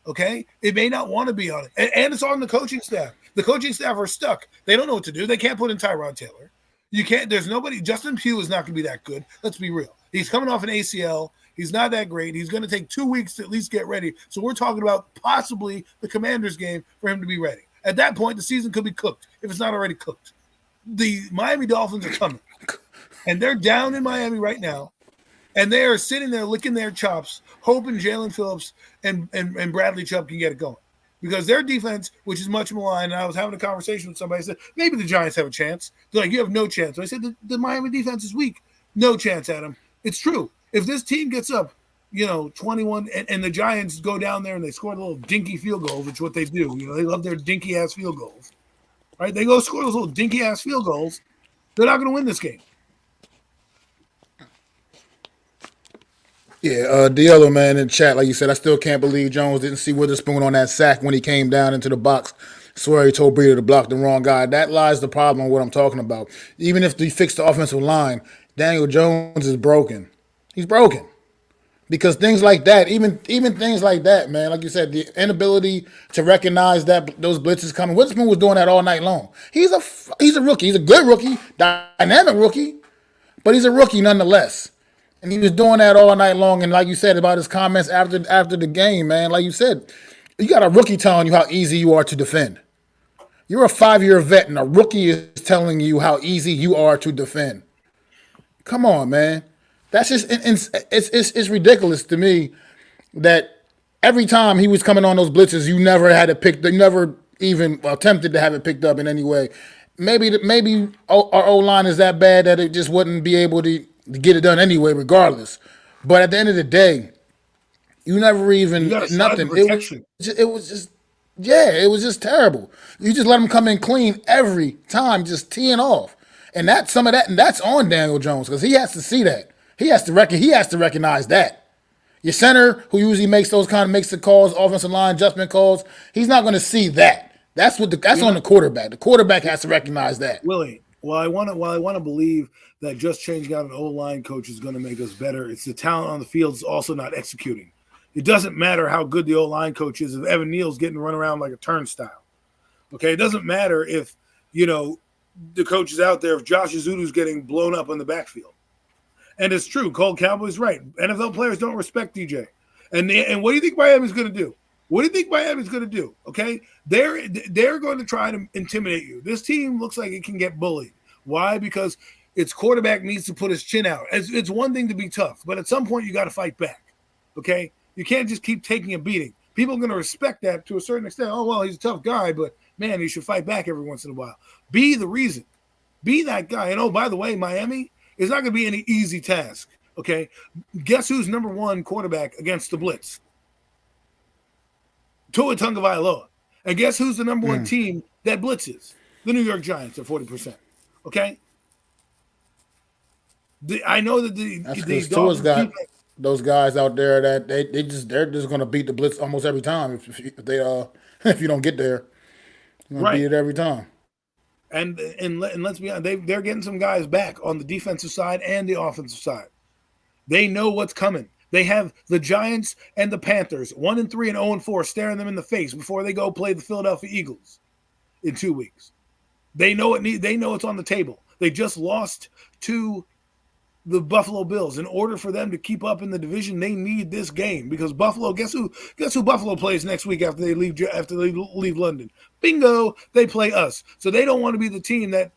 Okay? It may not want to be on it. And it's on the coaching staff. The coaching staff are stuck. They don't know what to do. They can't put in Tyrod Taylor. You can't. There's nobody. Justin Pugh is not going to be that good. Let's be real. He's coming off an ACL. He's not that great. He's going to take 2 weeks to at least get ready. So we're talking about possibly the Commanders game for him to be ready. At that point, the season could be cooked if it's not already cooked. The Miami Dolphins are coming, and they're down in Miami right now, and they are sitting there licking their chops, hoping Jalen Phillips and Bradley Chubb can get it going. Because their defense, which is much maligned, and I was having a conversation with somebody, I said, maybe the Giants have a chance. They're like, you have no chance. So I said, the Miami defense is weak. No chance, Adam. It's true. If this team gets up, 21, and the Giants go down there and they score a little dinky field goal, which is what they do. They love their dinky-ass field goals. Right? They go score those little dinky-ass field goals. They're not going to win this game. Yeah, the other man in chat, like you said, I still can't believe Jones didn't see Witherspoon on that sack when he came down into the box. Swear he told Breida to block the wrong guy. That lies the problem with what I'm talking about. Even if they fix the offensive line, Daniel Jones is broken. He's broken. Because things like that, even things like that, man, like you said, the inability to recognize that those blitzes coming. Witherspoon was doing that all night long. He's a rookie. He's a good rookie, dynamic rookie, but he's a rookie nonetheless. And he was doing that all night long. And like you said about his comments after the game, man, like you said, you got a rookie telling you how easy you are to defend. You're a 5-year vet, and a rookie is telling you how easy you are to defend. Come on, man. That's just it's ridiculous to me that every time he was coming on those blitzes, you never had it picked. You never even attempted to have it picked up in any way. Maybe our O-line is that bad that it just wouldn't be able to get it done anyway, regardless. But at the end of the day, you never even nothing. It was just terrible. You just let him come in clean every time, just teeing off, and that's on Daniel Jones because he has to see that. He has to recognize that. Your center, who usually makes the calls, offensive line adjustment calls, he's not going to see that. That's on the quarterback. The quarterback has to recognize that. Willie, while I want to believe that just changing out an O-line coach is going to make us better, it's the talent on the field is also not executing. It doesn't matter how good the O-line coach is if Evan Neal's getting run around like a turnstile. Okay, it doesn't matter if the coach is out there if Josh Azudu's getting blown up in the backfield. And it's true. Cole Cowboy's right. NFL players don't respect DJ. And what do you think Miami's going to do? What do you think Miami's going to do? Okay, they're going to try to intimidate you. This team looks like it can get bullied. Why? Because its quarterback needs to put his chin out. It's one thing to be tough, but at some point you got to fight back. Okay, you can't just keep taking a beating. People are going to respect that to a certain extent. Oh well, he's a tough guy, but man, he should fight back every once in a while. Be the reason. Be that guy. And oh, by the way, Miami. It's not going to be any easy task, okay? Guess who's number one quarterback against the blitz? Tua Tagovailoa. And guess who's the number one team that blitzes? The New York Giants at 40%, okay? I know that the Dolphins defense, those guys out there that they're just gonna beat the blitz almost every time if they if you don't get there, you're gonna beat Right. it every time. And let's be honest, they're getting some guys back on the defensive side and the offensive side. They know what's coming. They have the Giants and the Panthers, 1-3 and 0-4, staring them in the face before they go play the Philadelphia Eagles in 2 weeks. They know They know it's on the table. They just lost to the Buffalo Bills. In order for them to keep up in the division, they need this game because Buffalo. Guess who Buffalo plays next week after they leave London? Bingo! They play us. So they don't want to be the team that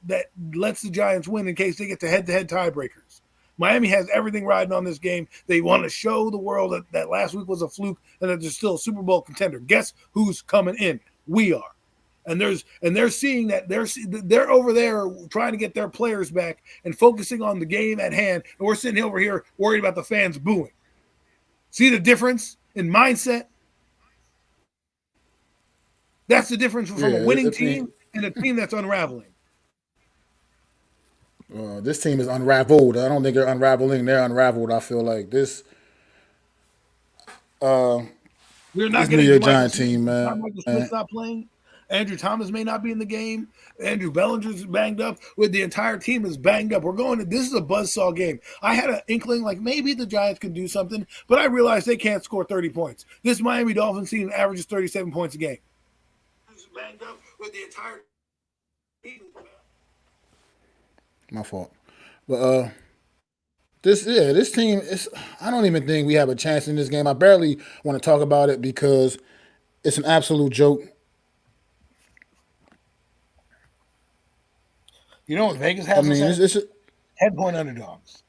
lets the Giants win in case they get to head-to-head tiebreakers. Miami has everything riding on this game. They want to show the world that last week was a fluke and that they're still a Super Bowl contender. Guess who's coming in? We are. And they're seeing that they're over there trying to get their players back and focusing on the game at hand, and we're sitting over here worried about the fans booing. See the difference in mindset? That's the difference from a winning team and a team that's unraveling. This team is unraveled. I don't think they're unraveling. They're unraveled. I feel like this. We're not This New getting York Michael Giant Smith. team, Michael Smith's man. not playing. Andrew Thomas may not be in the game. Andrew Bellinger's banged up. With the entire team is banged up. This is a buzzsaw game. I had an inkling like maybe the Giants can do something, but I realized they can't score 30 points. This Miami Dolphins team averages 37 points a game. Banged up with the entire team. My fault. But this team is. I don't even think we have a chance in this game. I barely want to talk about it because it's an absolute joke. You know what Vegas I has mean, us it's at? 10-point underdogs.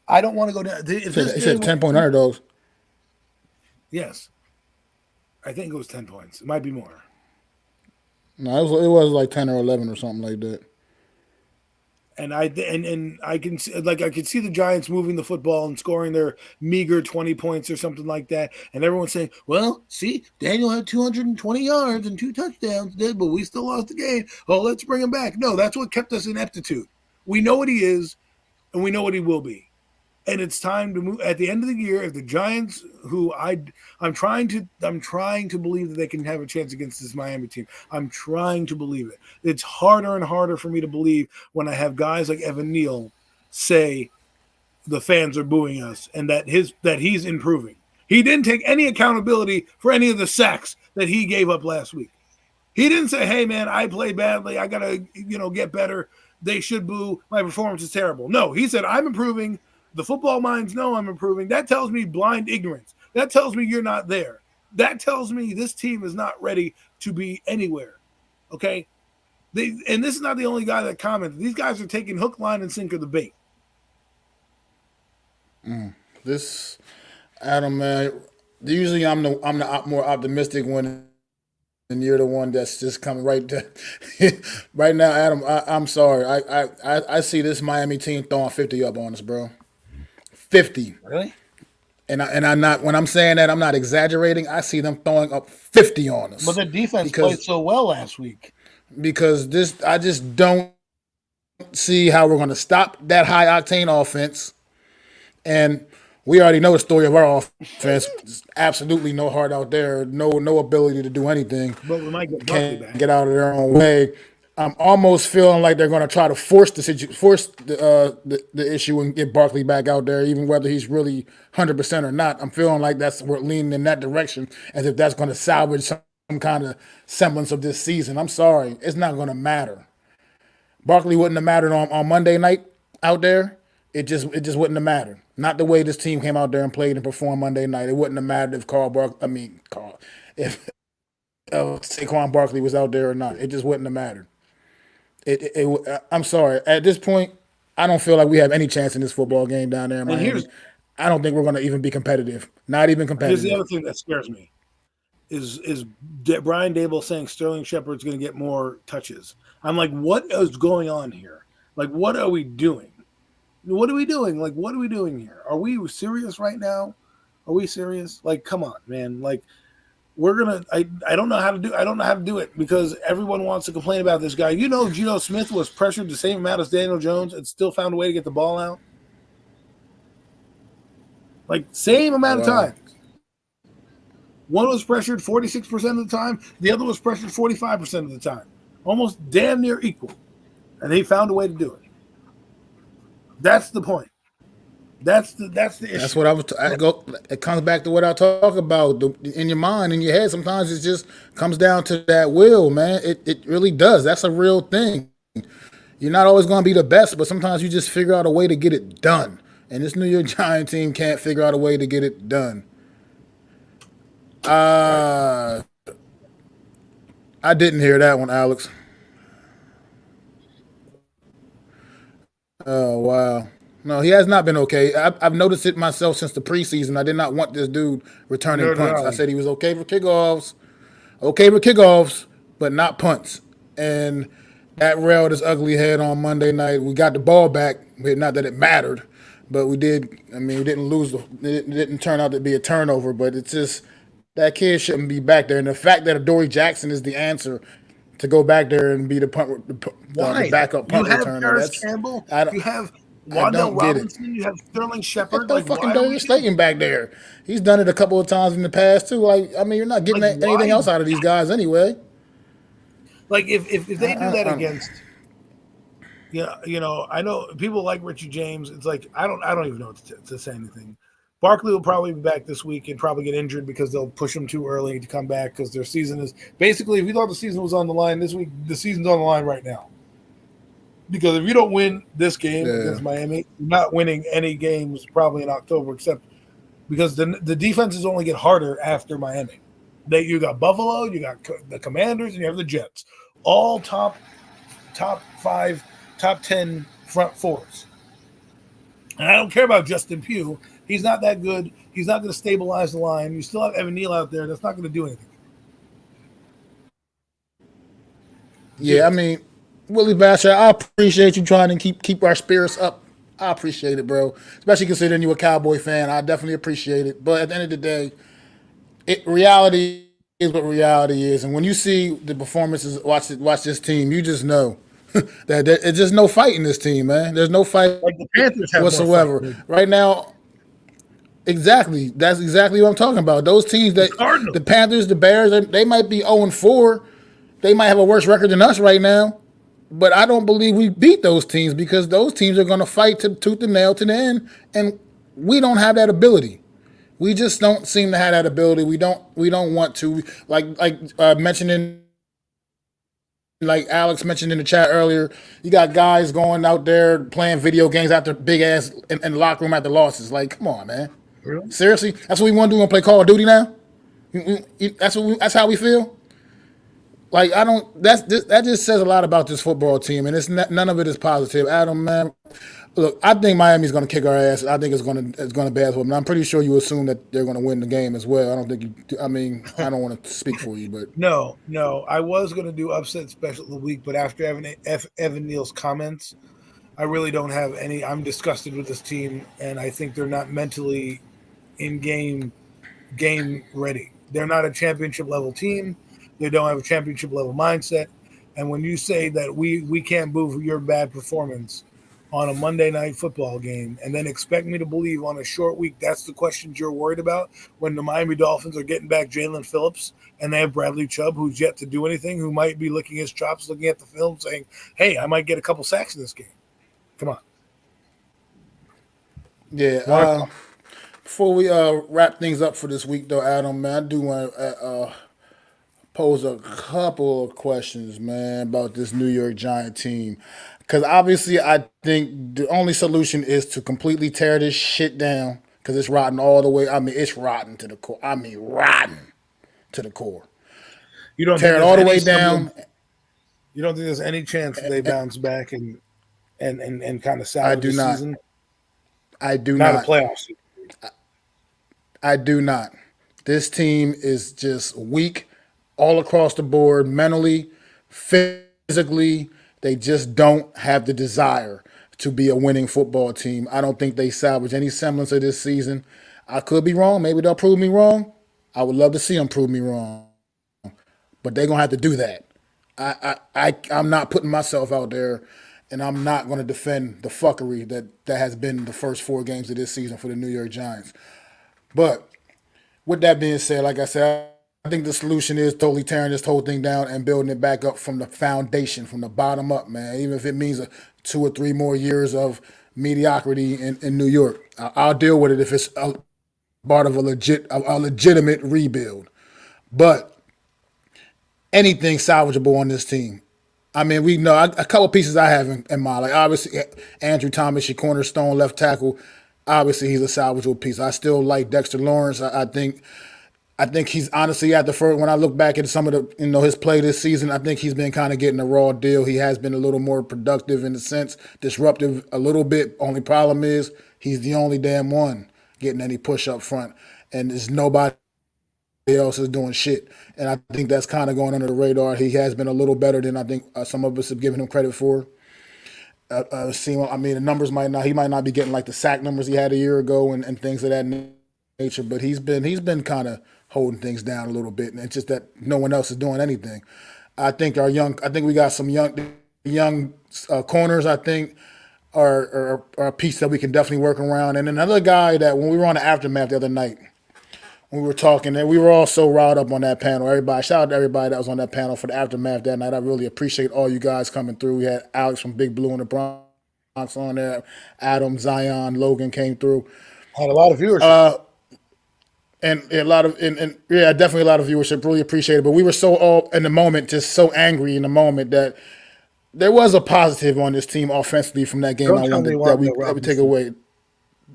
I don't want to go down. If it said 10-point underdogs. Yes. I think it was 10 points. It might be more. No, it was like 10 or 11 or something like that. And I can see, I could see the Giants moving the football and scoring their meager 20 points or something like that. And everyone's saying, "Well, see, Daniel had 220 yards and 2 touchdowns, but we still lost the game. Oh, let's bring him back." No, that's what kept us in ineptitude. We know what he is, and we know what he will be. And it's time to move at the end of the year. If the Giants, who I'm trying to believe that they can have a chance against this Miami team. I'm trying to believe it. It's harder and harder for me to believe when I have guys like Evan Neal say the fans are booing us and that he's improving. He didn't take any accountability for any of the sacks that he gave up last week. He didn't say, "Hey man, I played badly. I gotta get better. They should boo. My performance is terrible." No, he said, "I'm improving. The football minds know I'm improving." That tells me blind ignorance. That tells me you're not there. That tells me this team is not ready to be anywhere. Okay? And this is not the only guy that commented. These guys are taking hook, line, and sinker the bait. This Adam, man. Usually I'm the more optimistic one, and you're the one that's just coming right to, right now, Adam. I'm sorry. I see this Miami team throwing 50 up on us, bro. 50. Really? And I'm not, when I'm saying that, I'm not exaggerating. I see them throwing up 50 on us. But the defense played so well last week. Because I just don't see how we're going to stop that high octane offense. And we already know the story of our offense. There's absolutely no heart out there, no ability to do anything. But we might get Barkley Can't back. get out of their own way. I'm almost feeling like they're going to try to force the issue and get Barkley back out there, even whether he's really 100% or not. I'm feeling like we're leaning in that direction, as if that's going to salvage some kind of semblance of this season. I'm sorry, it's not going to matter. Barkley wouldn't have mattered on Monday night out there. It just wouldn't have mattered. Not the way this team came out there and played and performed Monday night. It wouldn't have mattered if if Saquon Barkley was out there or not. It just wouldn't have mattered. I'm sorry. At this point, I don't feel like we have any chance in this football game down there in Miami. I don't think we're going to even be competitive. Not even competitive. Here's the other thing that scares me is Brian Dable saying Sterling Shepard's going to get more touches. I'm like, what is going on here? Like, what are we doing? What are we doing? Like, what are we doing here? Are we serious right now? Are we serious? Like, come on, man. Like, I don't know how to do it because everyone wants to complain about this guy. Geno Smith was pressured the same amount as Daniel Jones and still found a way to get the ball out. Like same amount of times. One was pressured 46% of the time. The other was pressured 45% of the time. Almost damn near equal. And he found a way to do it. That's the point. That's the issue. That's what it comes back to what I talk about in your mind, in your head. Sometimes it just comes down to that will, man. It really does. That's a real thing. You're not always going to be the best, but sometimes you just figure out a way to get it done. And this New York Giant team can't figure out a way to get it done. I didn't hear that one, Alex. Oh, wow. No, he has not been okay. I've noticed it myself since the preseason. I did not want this dude returning punts. I said he was okay for kickoffs, but not punts. And that railed his ugly head on Monday night. We got the ball back, not that it mattered, but we did. I mean, we didn't lose. It didn't turn out to be a turnover, but it's just that kid shouldn't be back there. And the fact that Adoree Jackson is the answer to go back there and be the backup punt returner. You have Paris Campbell. You have I don't get Robinson, you have Sterling Shepard. Like, fucking Darius Slayton back there. He's done it a couple of times in the past too. Like, I mean, you're not getting anything else out of these guys anyway. Like, if they do that against, I know people like Richie James. It's like I don't even know what to say anything. Barkley will probably be back this week and probably get injured because they'll push him too early to come back because their season is basically. If you thought the season was on the line this week, the season's on the line right now. Because if you don't win this game against Miami, you're not winning any games probably in October, except because the defenses only get harder after Miami. You got Buffalo, you got the Commanders, and you have the Jets. All top 5, top 10 front fours. And I don't care about Justin Pugh. He's not that good. He's not going to stabilize the line. You still have Evan Neal out there. That's not going to do anything. Yeah, I mean, Willie Basher, I appreciate you trying to keep our spirits up. I appreciate it, bro. Especially considering you a Cowboy fan. I definitely appreciate it. But at the end of the day, reality is what reality is. And when you see the performances, watch this team, you just know that there's just no fight in this team, man. There's no fight like the Panthers have whatsoever. Fight, right now, exactly. That's exactly what I'm talking about. Those teams, the Panthers, the Bears, they might be 0-4. They might have a worse record than us right now. But I don't believe we beat those teams because those teams are going to fight to tooth and nail to the end, and we don't have that ability. We just don't seem to have that ability. We don't want to like mentioning, like Alex mentioned in the chat earlier. You got guys going out there playing video games after big ass in the locker room after losses. Like, come on, man. Really? Seriously, that's what we want to do. Want to play Call of Duty now? That's how we feel. Like, that just says a lot about this football team, and none of it is positive. Adam, man, look, I think Miami's going to kick our ass. I think it's going to bear them. I'm pretty sure you assume that they're going to win the game as well. I don't think you. I mean, I don't want to speak for you, but no. I was going to do upset special of the week, but after Evan Neal's comments, I really don't have any. I'm disgusted with this team, and I think they're not mentally in game ready. They're not a championship level team. They don't have a championship level mindset. And when you say that we can't boo your bad performance on a Monday night football game and then expect me to believe on a short week, that's the questions you're worried about when the Miami Dolphins are getting back Jalen Phillips and they have Bradley Chubb, who's yet to do anything, who might be licking his chops, looking at the film saying, hey, I might get a couple sacks in this game. Come on. Yeah. Before we wrap things up for this week, though, Adam, man, I do want to pose a couple of questions, man, about this New York Giant team. Because obviously I think the only solution is to completely tear this shit down because it's rotten all the way. I mean, it's rotten to the core. Rotten to the core. You don't tear it all the way down. You don't think there's any chance they bounce back and kind of salvage the season? I do not. Not a playoff season. I do not. This team is just weak all across the board, mentally, physically. They just don't have the desire to be a winning football team. I don't think they salvage any semblance of this season. I could be wrong. Maybe they'll prove me wrong. I would love to see them prove me wrong, but they're gonna have to do that. I'm not putting myself out there, and I'm not going to defend the fuckery that has been the first 4 games of this season for the New York Giants. But with that being said, like I said, I think the solution is totally tearing this whole thing down and building it back up from the foundation, from the bottom up, man. Even if it means 2 or 3 more years of mediocrity in New York, I'll deal with it if it's part of a legitimate rebuild. But anything salvageable on this team. I mean, we know a couple pieces I have in mind. Like obviously, Andrew Thomas, your cornerstone left tackle. Obviously, he's a salvageable piece. I still like Dexter Lawrence. I think he's honestly at the first. When I look back at some of the his play this season, I think he's been kind of getting a raw deal. He has been a little more productive in the sense, disruptive a little bit. Only problem is he's the only damn one getting any push up front, and there's nobody else is doing shit. And I think that's kind of going under the radar. He has been a little better than I think some of us have given him credit for. I mean, the numbers he might not be getting like the sack numbers he had a year ago and things of that nature, but he's been kind of holding things down a little bit, and it's just that no one else is doing anything. I think we got some young corners. I think are a piece that we can definitely work around. And another guy that when we were on the aftermath the other night, when we were talking, and we were all so riled up on that panel. Shout out to everybody that was on that panel for the aftermath that night. I really appreciate all you guys coming through. We had Alex from Big Blue in the Bronx on there. Adam, Zion, Logan came through. Had a lot of viewership. And definitely a lot of viewership. Really appreciate it. But we were so all in the moment, just so angry in the moment that there was a positive on this team offensively from that game. That we take away.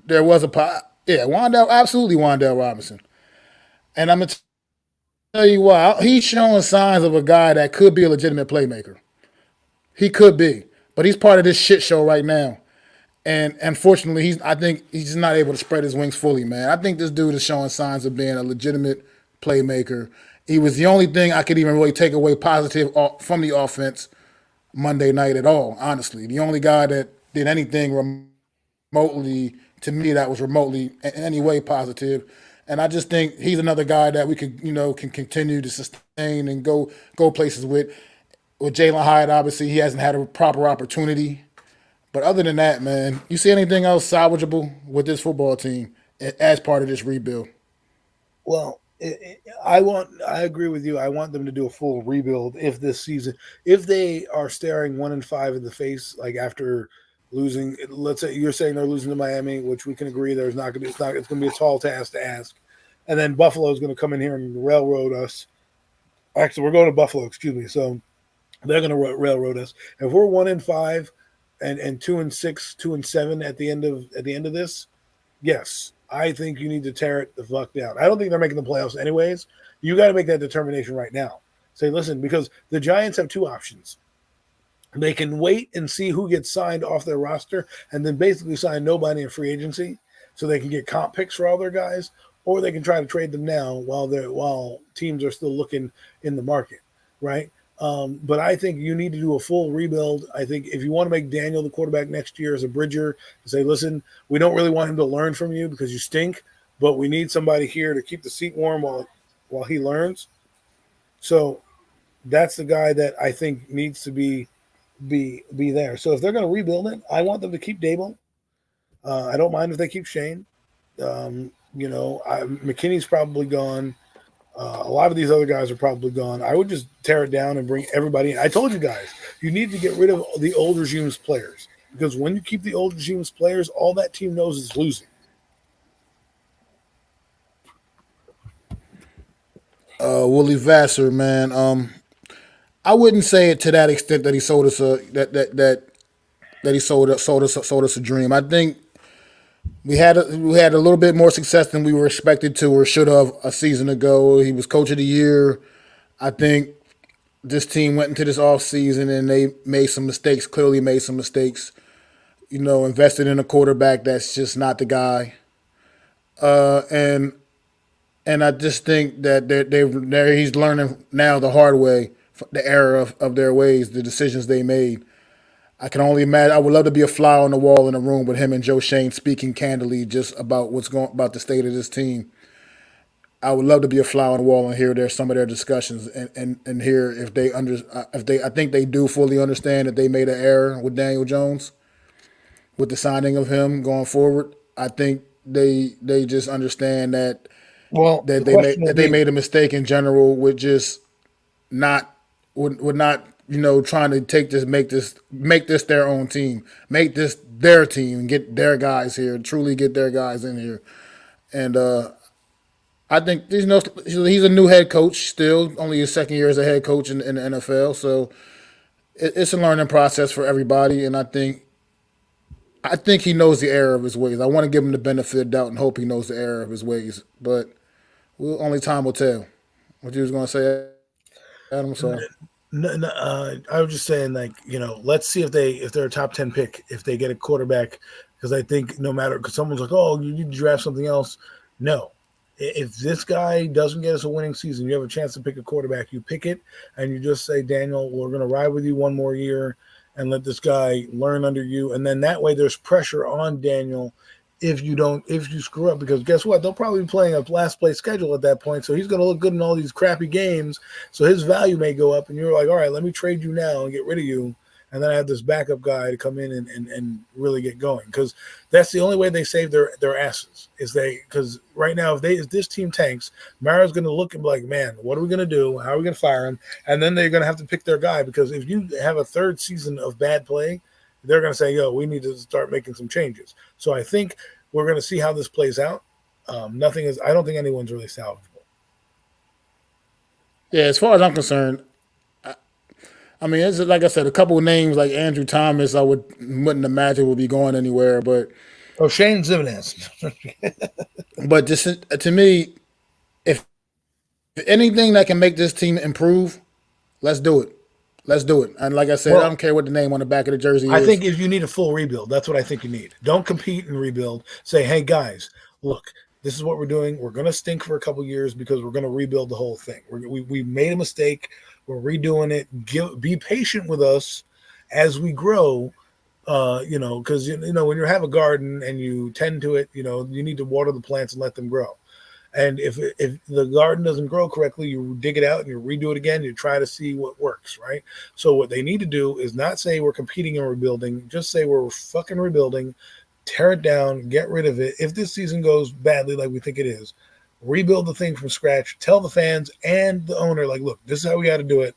There was absolutely Wan'Dale Robinson. And I'm going to tell you why. He's showing signs of a guy that could be a legitimate playmaker. He could be. But he's part of this shit show right now. And unfortunately, I think he's not able to spread his wings fully, man. I think this dude is showing signs of being a legitimate playmaker. He was the only thing I could even really take away positive from the offense Monday night at all, honestly. The only guy that did anything remotely, to me, that was remotely in any way positive. And I just think he's another guy that we could, can continue to sustain and go places with. With Jalen Hyatt, obviously, he hasn't had a proper opportunity. But other than that, man, you see anything else salvageable with this football team as part of this rebuild? Well, I agree with you. I want them to do a full rebuild if they are staring 1-5 in the face, like after losing. Let's say you're saying they're losing to Miami, which we can agree it's going to be a tall task to ask. And then Buffalo is going to come in here and railroad us. Actually, we're going to Buffalo, excuse me. So they're going to railroad us. If we're 1-5 and 2-6, 2-7 at the end of this, yes, I think you need to tear it the fuck down. I don't think they're making the playoffs anyways. You got to make that determination right now. Say, listen, because the Giants have 2 options. They can wait and see who gets signed off their roster and then basically sign nobody in free agency so they can get comp picks for all their guys, or they can try to trade them now while teams are still looking in the market, right? But I think you need to do a full rebuild. I think if you want to make Daniel the quarterback next year as a bridger, say, listen, we don't really want him to learn from you because you stink, but we need somebody here to keep the seat warm while he learns. So that's the guy that I think needs to be there. So if they're going to rebuild it, I want them to keep Dable. I don't mind if they keep Shane. McKinney's probably gone. A lot of these other guys are probably gone. I would just tear it down and bring everybody in. I told you guys, you need to get rid of the old regime's players because when you keep the old regime's players, all that team knows is losing. Willie Vassar, man. I wouldn't say it to that extent that he sold us that he sold us a dream. I think we had a little bit more success than we were expected to or should have a season ago. He was coach of the year. I think this team went into this offseason and they made some mistakes, clearly made some mistakes. Invested in a quarterback that's just not the guy. And I just think that he's learning now the hard way, the error of their ways, the decisions they made. I can only imagine. I would love to be a fly on the wall in a room with him and Joe Shane speaking candidly just about about the state of this team. I would love to be a fly on the wall and hear some of their discussions and hear if they I think they do fully understand that they made an error with Daniel Jones with the signing of him going forward. I think they just understand Well, the that question will they be, made a mistake in general with just not would not trying to make this their own team, make this their team, and get their guys here, truly get their guys in here. And I think he's a new head coach still, only his second year as a head coach in the NFL, so it's a learning process for everybody. And I think he knows the error of his ways. I want to give him the benefit of the doubt and hope he knows the error of his ways, but only time will tell. What you was going to say, Adam? I'm sorry. no, I was just saying, like, let's see if they're a top 10 pick, if they get a quarterback, because I think no matter, because someone's like, oh, you need to draft something else. No, if this guy doesn't get us a winning season, you have a chance to pick a quarterback. You pick it, and you just say, Daniel, we're going to ride with you one more year and let this guy learn under you, and then that way there's pressure on Daniel if you screw up, because guess what? They'll probably be playing a last place schedule at that point. So he's going to look good in all these crappy games. So his value may go up, and you're like, all right, let me trade you now and get rid of you. And then I have this backup guy to come in and really get going. Because that's the only way they save their asses because right now, if this team tanks, Mara's going to look and be like, man, what are we going to do? How are we going to fire him? And then they're going to have to pick their guy, because if you have a third season of bad play, they're going to say, yo, we need to start making some changes. So I think we're going to see how this plays out. I don't think anyone's really salvageable. Yeah, as far as I'm concerned, I mean, it's like I said, a couple of names like Andrew Thomas, I wouldn't imagine would be going anywhere. But Shane Zimenez. just to me, if anything that can make this team improve, let's do it. Let's do it. And like I said, I don't care what the name on the back of the jersey is. I think if you need a full rebuild, that's what I think you need. Don't compete and rebuild. Say, hey, guys, look, this is what we're doing. We're going to stink for a couple years because we're going to rebuild the whole thing. We made a mistake. We're redoing it. Be patient with us as we grow, because, when you have a garden and you tend to it, you need to water the plants and let them grow. And if the garden doesn't grow correctly, you dig it out and you redo it again. You try to see what works, right? So what they need to do is not say we're competing and rebuilding. Just say we're fucking rebuilding. Tear it down. Get rid of it. If this season goes badly like we think it is, rebuild the thing from scratch. Tell the fans and the owner, like, look, this is how we got to do it.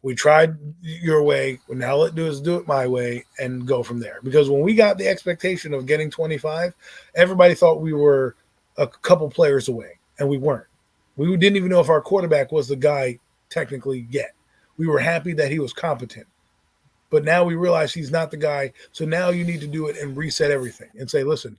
We tried your way. Now let's do it my way and go from there. Because when we got the expectation of getting 25, everybody thought we were a couple players away, and we weren't. We didn't even know if our quarterback was the guy technically yet. We were happy that he was competent, but now we realize he's not the guy. So now you need to do it and reset everything and say, listen,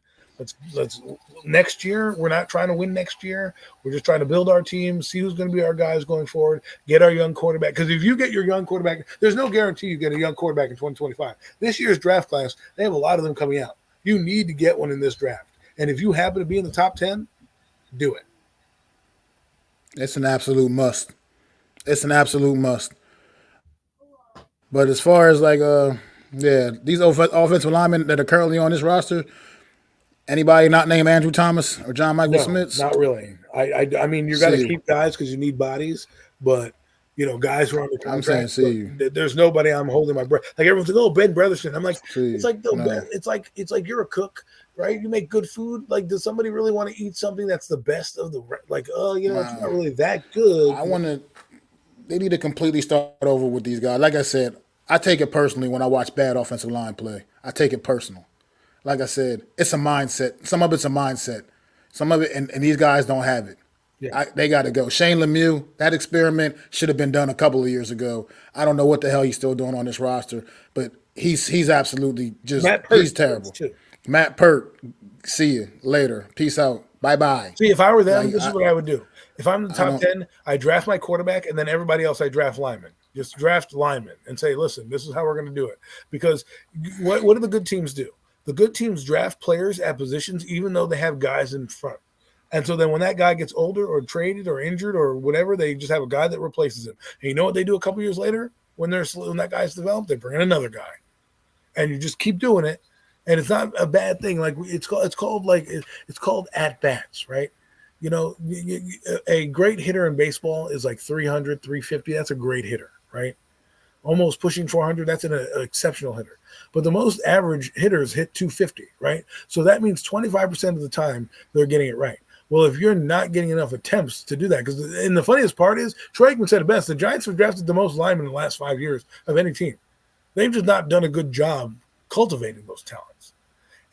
let's next year. We're not trying to win next year. We're just trying to build our team, see who's going to be our guys going forward, get our young quarterback. Because if you get your young quarterback, there's no guarantee you get a young quarterback in 2025. This year's draft class, they have a lot of them coming out. You need to get one in this draft. And if you happen to be in the top 10, do it. It's an absolute must. It's an absolute must. But as far as these offensive linemen that are currently on this roster, anybody not named Andrew Thomas or John Michael Smith? Not really. I mean, you got to keep guys because you need bodies, but guys who are on the contract. There's nobody I'm holding my breath. Like everyone's like, oh, Ben Bretherson. I'm like, it's like Ben, it's like you're a cook, right? You make good food. Like, does somebody really want to eat something that's the best of the it's not really that good. They need to completely start over with these guys. Like I said, I take it personally when I watch bad offensive line play. I take it personal. Like I said, it's a mindset. Some of it's a mindset. Some of it, and these guys don't have it. Yeah. They got to go. Shane Lemieux, that experiment should have been done a couple of years ago. I don't know what the hell he's still doing on this roster, but he's absolutely just he's terrible. Matt Pert, see you later. Peace out. Bye-bye. See, if I were them, this is what I would do. If I'm in the top 10, I draft my quarterback, and then everybody else I draft linemen. Just draft linemen and say, listen, this is how we're going to do it. Because what do the good teams do? The good teams draft players at positions even though they have guys in front. And so then when that guy gets older or traded or injured or whatever, they just have a guy that replaces him. And you know what they do a couple years later? When that guy's developed, they bring in another guy. And you just keep doing it. And it's not a bad thing. Like it's called at bats, right? You know, a great hitter in baseball is like 300, 350. That's a great hitter, right? Almost pushing 400. That's an exceptional hitter. But the most average hitters hit 250, right? So that means 25% of the time they're getting it right. Well, if you're not getting enough attempts to do that, and the funniest part is, Troy Aikman said it best, the Giants have drafted the most linemen in the last 5 years of any team. They've just not done a good job cultivating those talents.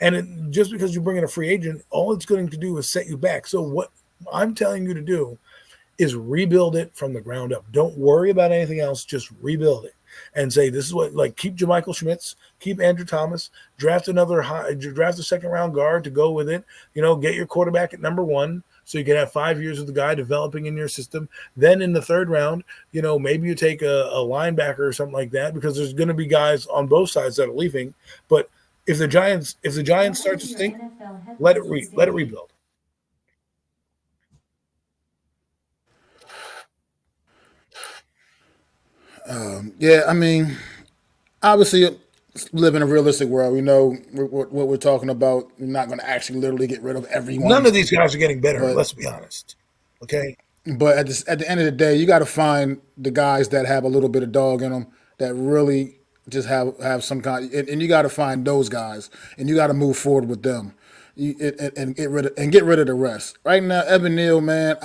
And just because you bring in a free agent, all it's going to do is set you back. So what I'm telling you to do is rebuild it from the ground up. Don't worry about anything else. Just rebuild it and say, this is what, like, keep JaMychal Schmitz, keep Andrew Thomas, draft a second round guard to go with it. You know, get your quarterback at number 1 so you can have 5 years of the guy developing in your system. Then in the third round, you know, maybe you take a linebacker or something like that, because there's going to be guys on both sides that are leaving. But if the Giants start to stink, let it rebuild. Yeah, I mean, obviously, live in a realistic world. We know what we're talking about. We're not going to actually literally get rid of None everyone, of these guys are getting better. but Let's be honest. Okay. at the end of the day, you got to find the guys that have a little bit of dog in them, that really just have some kind, and you got to find those guys, and you got to move forward with them, and get rid of the rest. Right now, Evan Neal, man,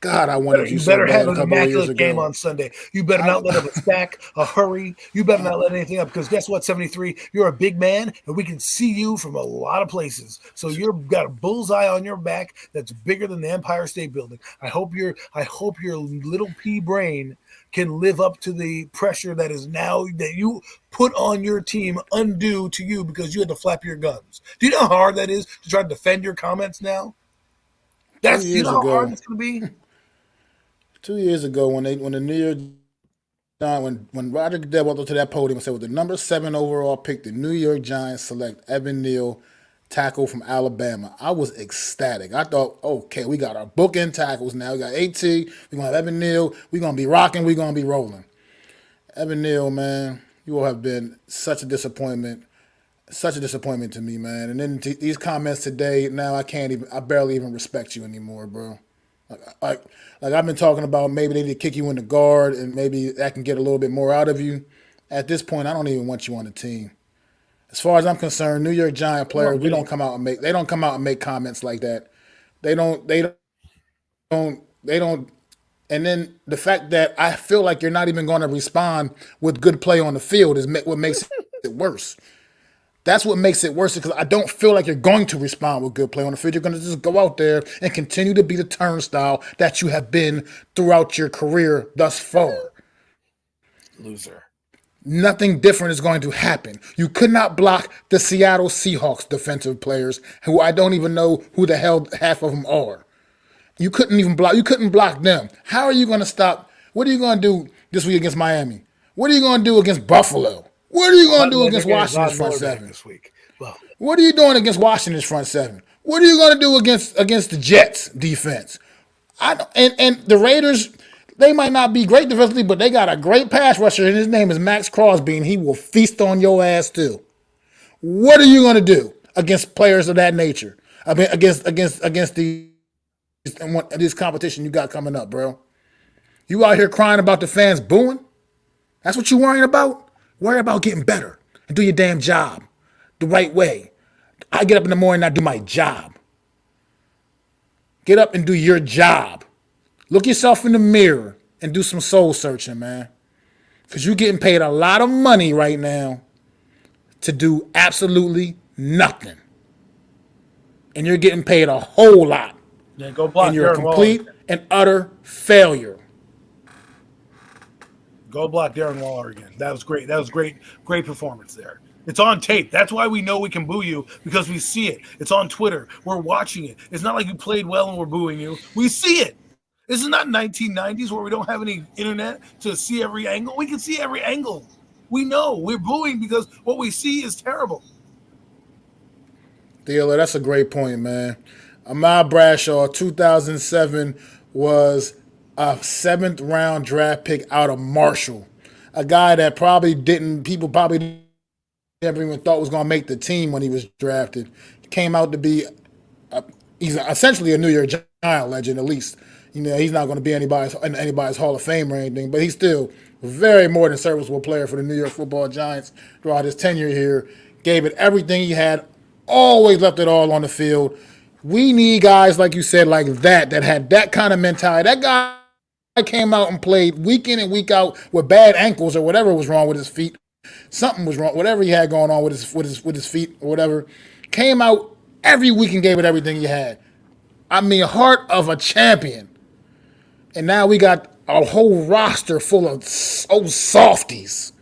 God, I wanted you You so better bad have a an couple of years immaculate game ago. on Sunday. You better I, not let up a sack, a hurry. You better not let anything up, because guess what, 73, you're a big man and we can see you from a lot of places. So you've got a bullseye on your back that's bigger than the Empire State Building. I hope your little pea brain can live up to the pressure that is now that you put on your team undue to you because you had to flap your guns. Do you know how hard that is to try to defend your comments now? two You years know how hard ago, it's going to be? 2 years ago, when the New York when Roger Goodell walked up to that podium and said, with the number 7 overall pick, the New York Giants select Evan Neal, tackle from Alabama, I was ecstatic. I thought, okay, we got our bookend tackles now. We got AT, we're going to have Evan Neal, we're going to be rocking, we're going to be rolling. Evan Neal, man, you will have been such a disappointment to me, man. And then these comments today, now I barely even respect you anymore, bro. Like, like I've been talking about, maybe they need to kick you in the guard and maybe that can get a little bit more out of you. At this point, I don't even want you on the team. As far as I'm concerned, New York Giant Well, players, they don't come out and make comments like that. They don't. And then the fact that I feel like you're not even going to respond with good play on the field is what makes it worse. That's what makes it worse, because I don't feel like you're going to respond with good play on the field. You're going to just go out there and continue to be the turnstile that you have been throughout your career thus far. loser. Nothing different is going to happen. You could not block the Seattle Seahawks defensive players, who I don't even know who the hell half of them are. You couldn't block them. How are you going to stop? What are you going to do this week against Miami? What are you going to do against Buffalo? What are you going to do They're against getting Washington's Von front Miller back seven? this week. Well, What are you doing against Washington's front seven? What are you going to do against the Jets defense? And the Raiders, they might not be great defensively, but they got a great pass rusher, and his name is Max Crosby, and he will feast on your ass too. What are you going to do against players of that nature? I mean, against this competition you got coming up, bro. You out here crying about the fans booing? That's what you worrying about? Worry about getting better and do your damn job the right way. I get up in the morning and I do my job. Get up and do your job. Look yourself in the mirror and do some soul searching, man. Because you're getting paid a lot of money right now to do absolutely nothing. And you're getting paid a whole lot. then go And block you're a Darren Waller. complete and utter failure. Go block Darren Waller again. That was great. That was great. Great performance there. It's on tape. That's why we know we can boo you, because we see it. It's on Twitter. We're watching it. It's not like you played well and we're booing you. We see it. This is not 1990s where we don't have any internet to see every angle. We can see every angle. We know we're booing because what we see is terrible. Dealer, that's a great point, man. Ahmad Bradshaw, 2007, was a 7th round draft pick out of Marshall. A guy that people probably never even thought was going to make the team when he was drafted. Came out to be he's essentially a New York Giant legend, at least. You know, he's not going to be anybody's Hall of Fame or anything, but he's still a very more than serviceable player for the New York Football Giants throughout his tenure here. Gave it everything he had, always left it all on the field. We need guys, like you said, like that had that kind of mentality. That guy came out and played week in and week out with bad ankles or whatever was wrong with his feet. Something was wrong, whatever he had going on with his feet or whatever. Came out every week and gave it everything he had. I mean, heart of a champion. And now we got a whole roster full of old softies.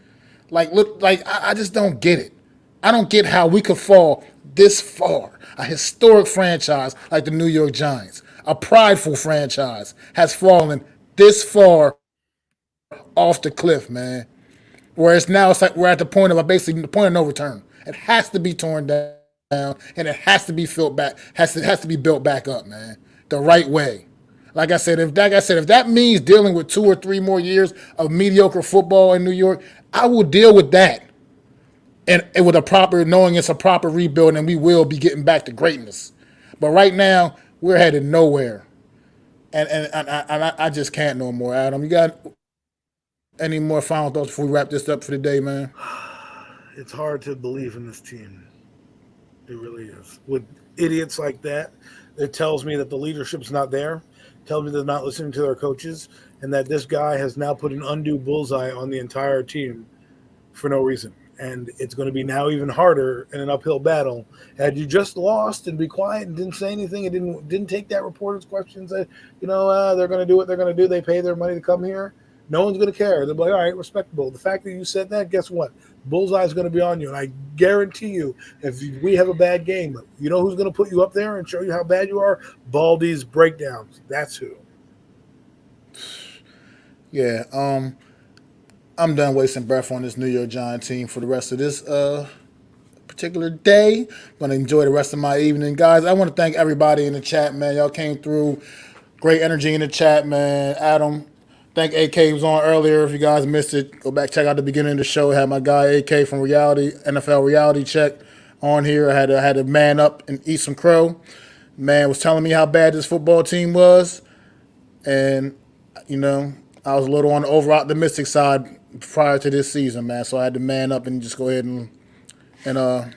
I just don't get it. I don't get how we could fall this far. A historic franchise like the New York Giants, a prideful franchise, has fallen this far off the cliff, man. Where it's like we're at the point of basically the point of no return. It has to be torn down, and it has to be built back. Has to be built back up, man, the right way. Like I said, if that means dealing with 2 or 3 more years of mediocre football in New York, I will deal with that. And with knowing it's a proper rebuild, and we will be getting back to greatness. But right now, we're headed nowhere. And I just can't no more, Adam. You got any more final thoughts before we wrap this up for the day, man? It's hard to believe in this team. It really is. With idiots like that, it tells me that the leadership's not there. It tells me they're not listening to their coaches, and that this guy has now put an undue bullseye on the entire team for no reason. And it's going to be now even harder in an uphill battle. Had you just lost and be quiet and didn't say anything and didn't take that reporter's questions that, they're going to do what they're going to do. They pay their money to come here. No one's going to care. They'll be like, all right, respectable. The fact that you said that, guess what? Bullseye is going to be on you. And I guarantee you, if we have a bad game, you know who's going to put you up there and show you how bad you are? Baldy's breakdowns. That's who. Yeah, I'm done wasting breath on this New York Giant team for the rest of this particular day. I'm going to enjoy the rest of my evening. Guys, I want to thank everybody in the chat, man. Y'all came through. Great energy in the chat, man. Adam, thank AK was on earlier. If you guys missed it, go back, check out the beginning of the show. I had my guy AK from NFL Reality Check on here. I had to man up and eat some crow. Man was telling me how bad this football team was. And, I was a little on the over-optimistic side prior to this season, man. So I had to man up and just go ahead and kind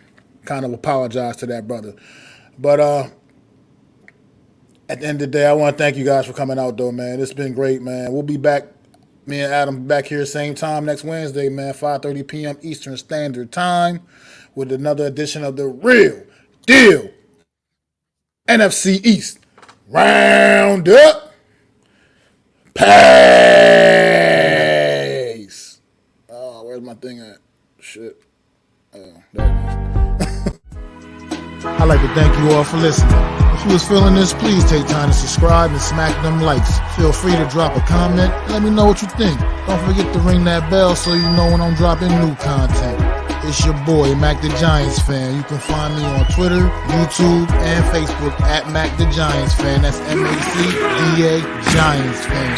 of apologize to that brother. But at the end of the day, I want to thank you guys for coming out, though, man. It's been great, man. We'll be back, me and Adam, back here same time next Wednesday, man, 5:30 p.m. Eastern Standard Time with another edition of the Real Deal NFC East Roundup. Pace. Oh, where's my thing at? Shit. Oh, there it is. I'd like to thank you all for listening. If you was feeling this, please take time to subscribe and smack them likes. Feel free to drop a comment and let me know what you think. Don't forget to ring that bell so you know when I'm dropping new content. It's your boy, Mac the Giants Fan. You can find me on Twitter, YouTube, and Facebook at Mac the Giants Fan. That's MacDa Giants Fan.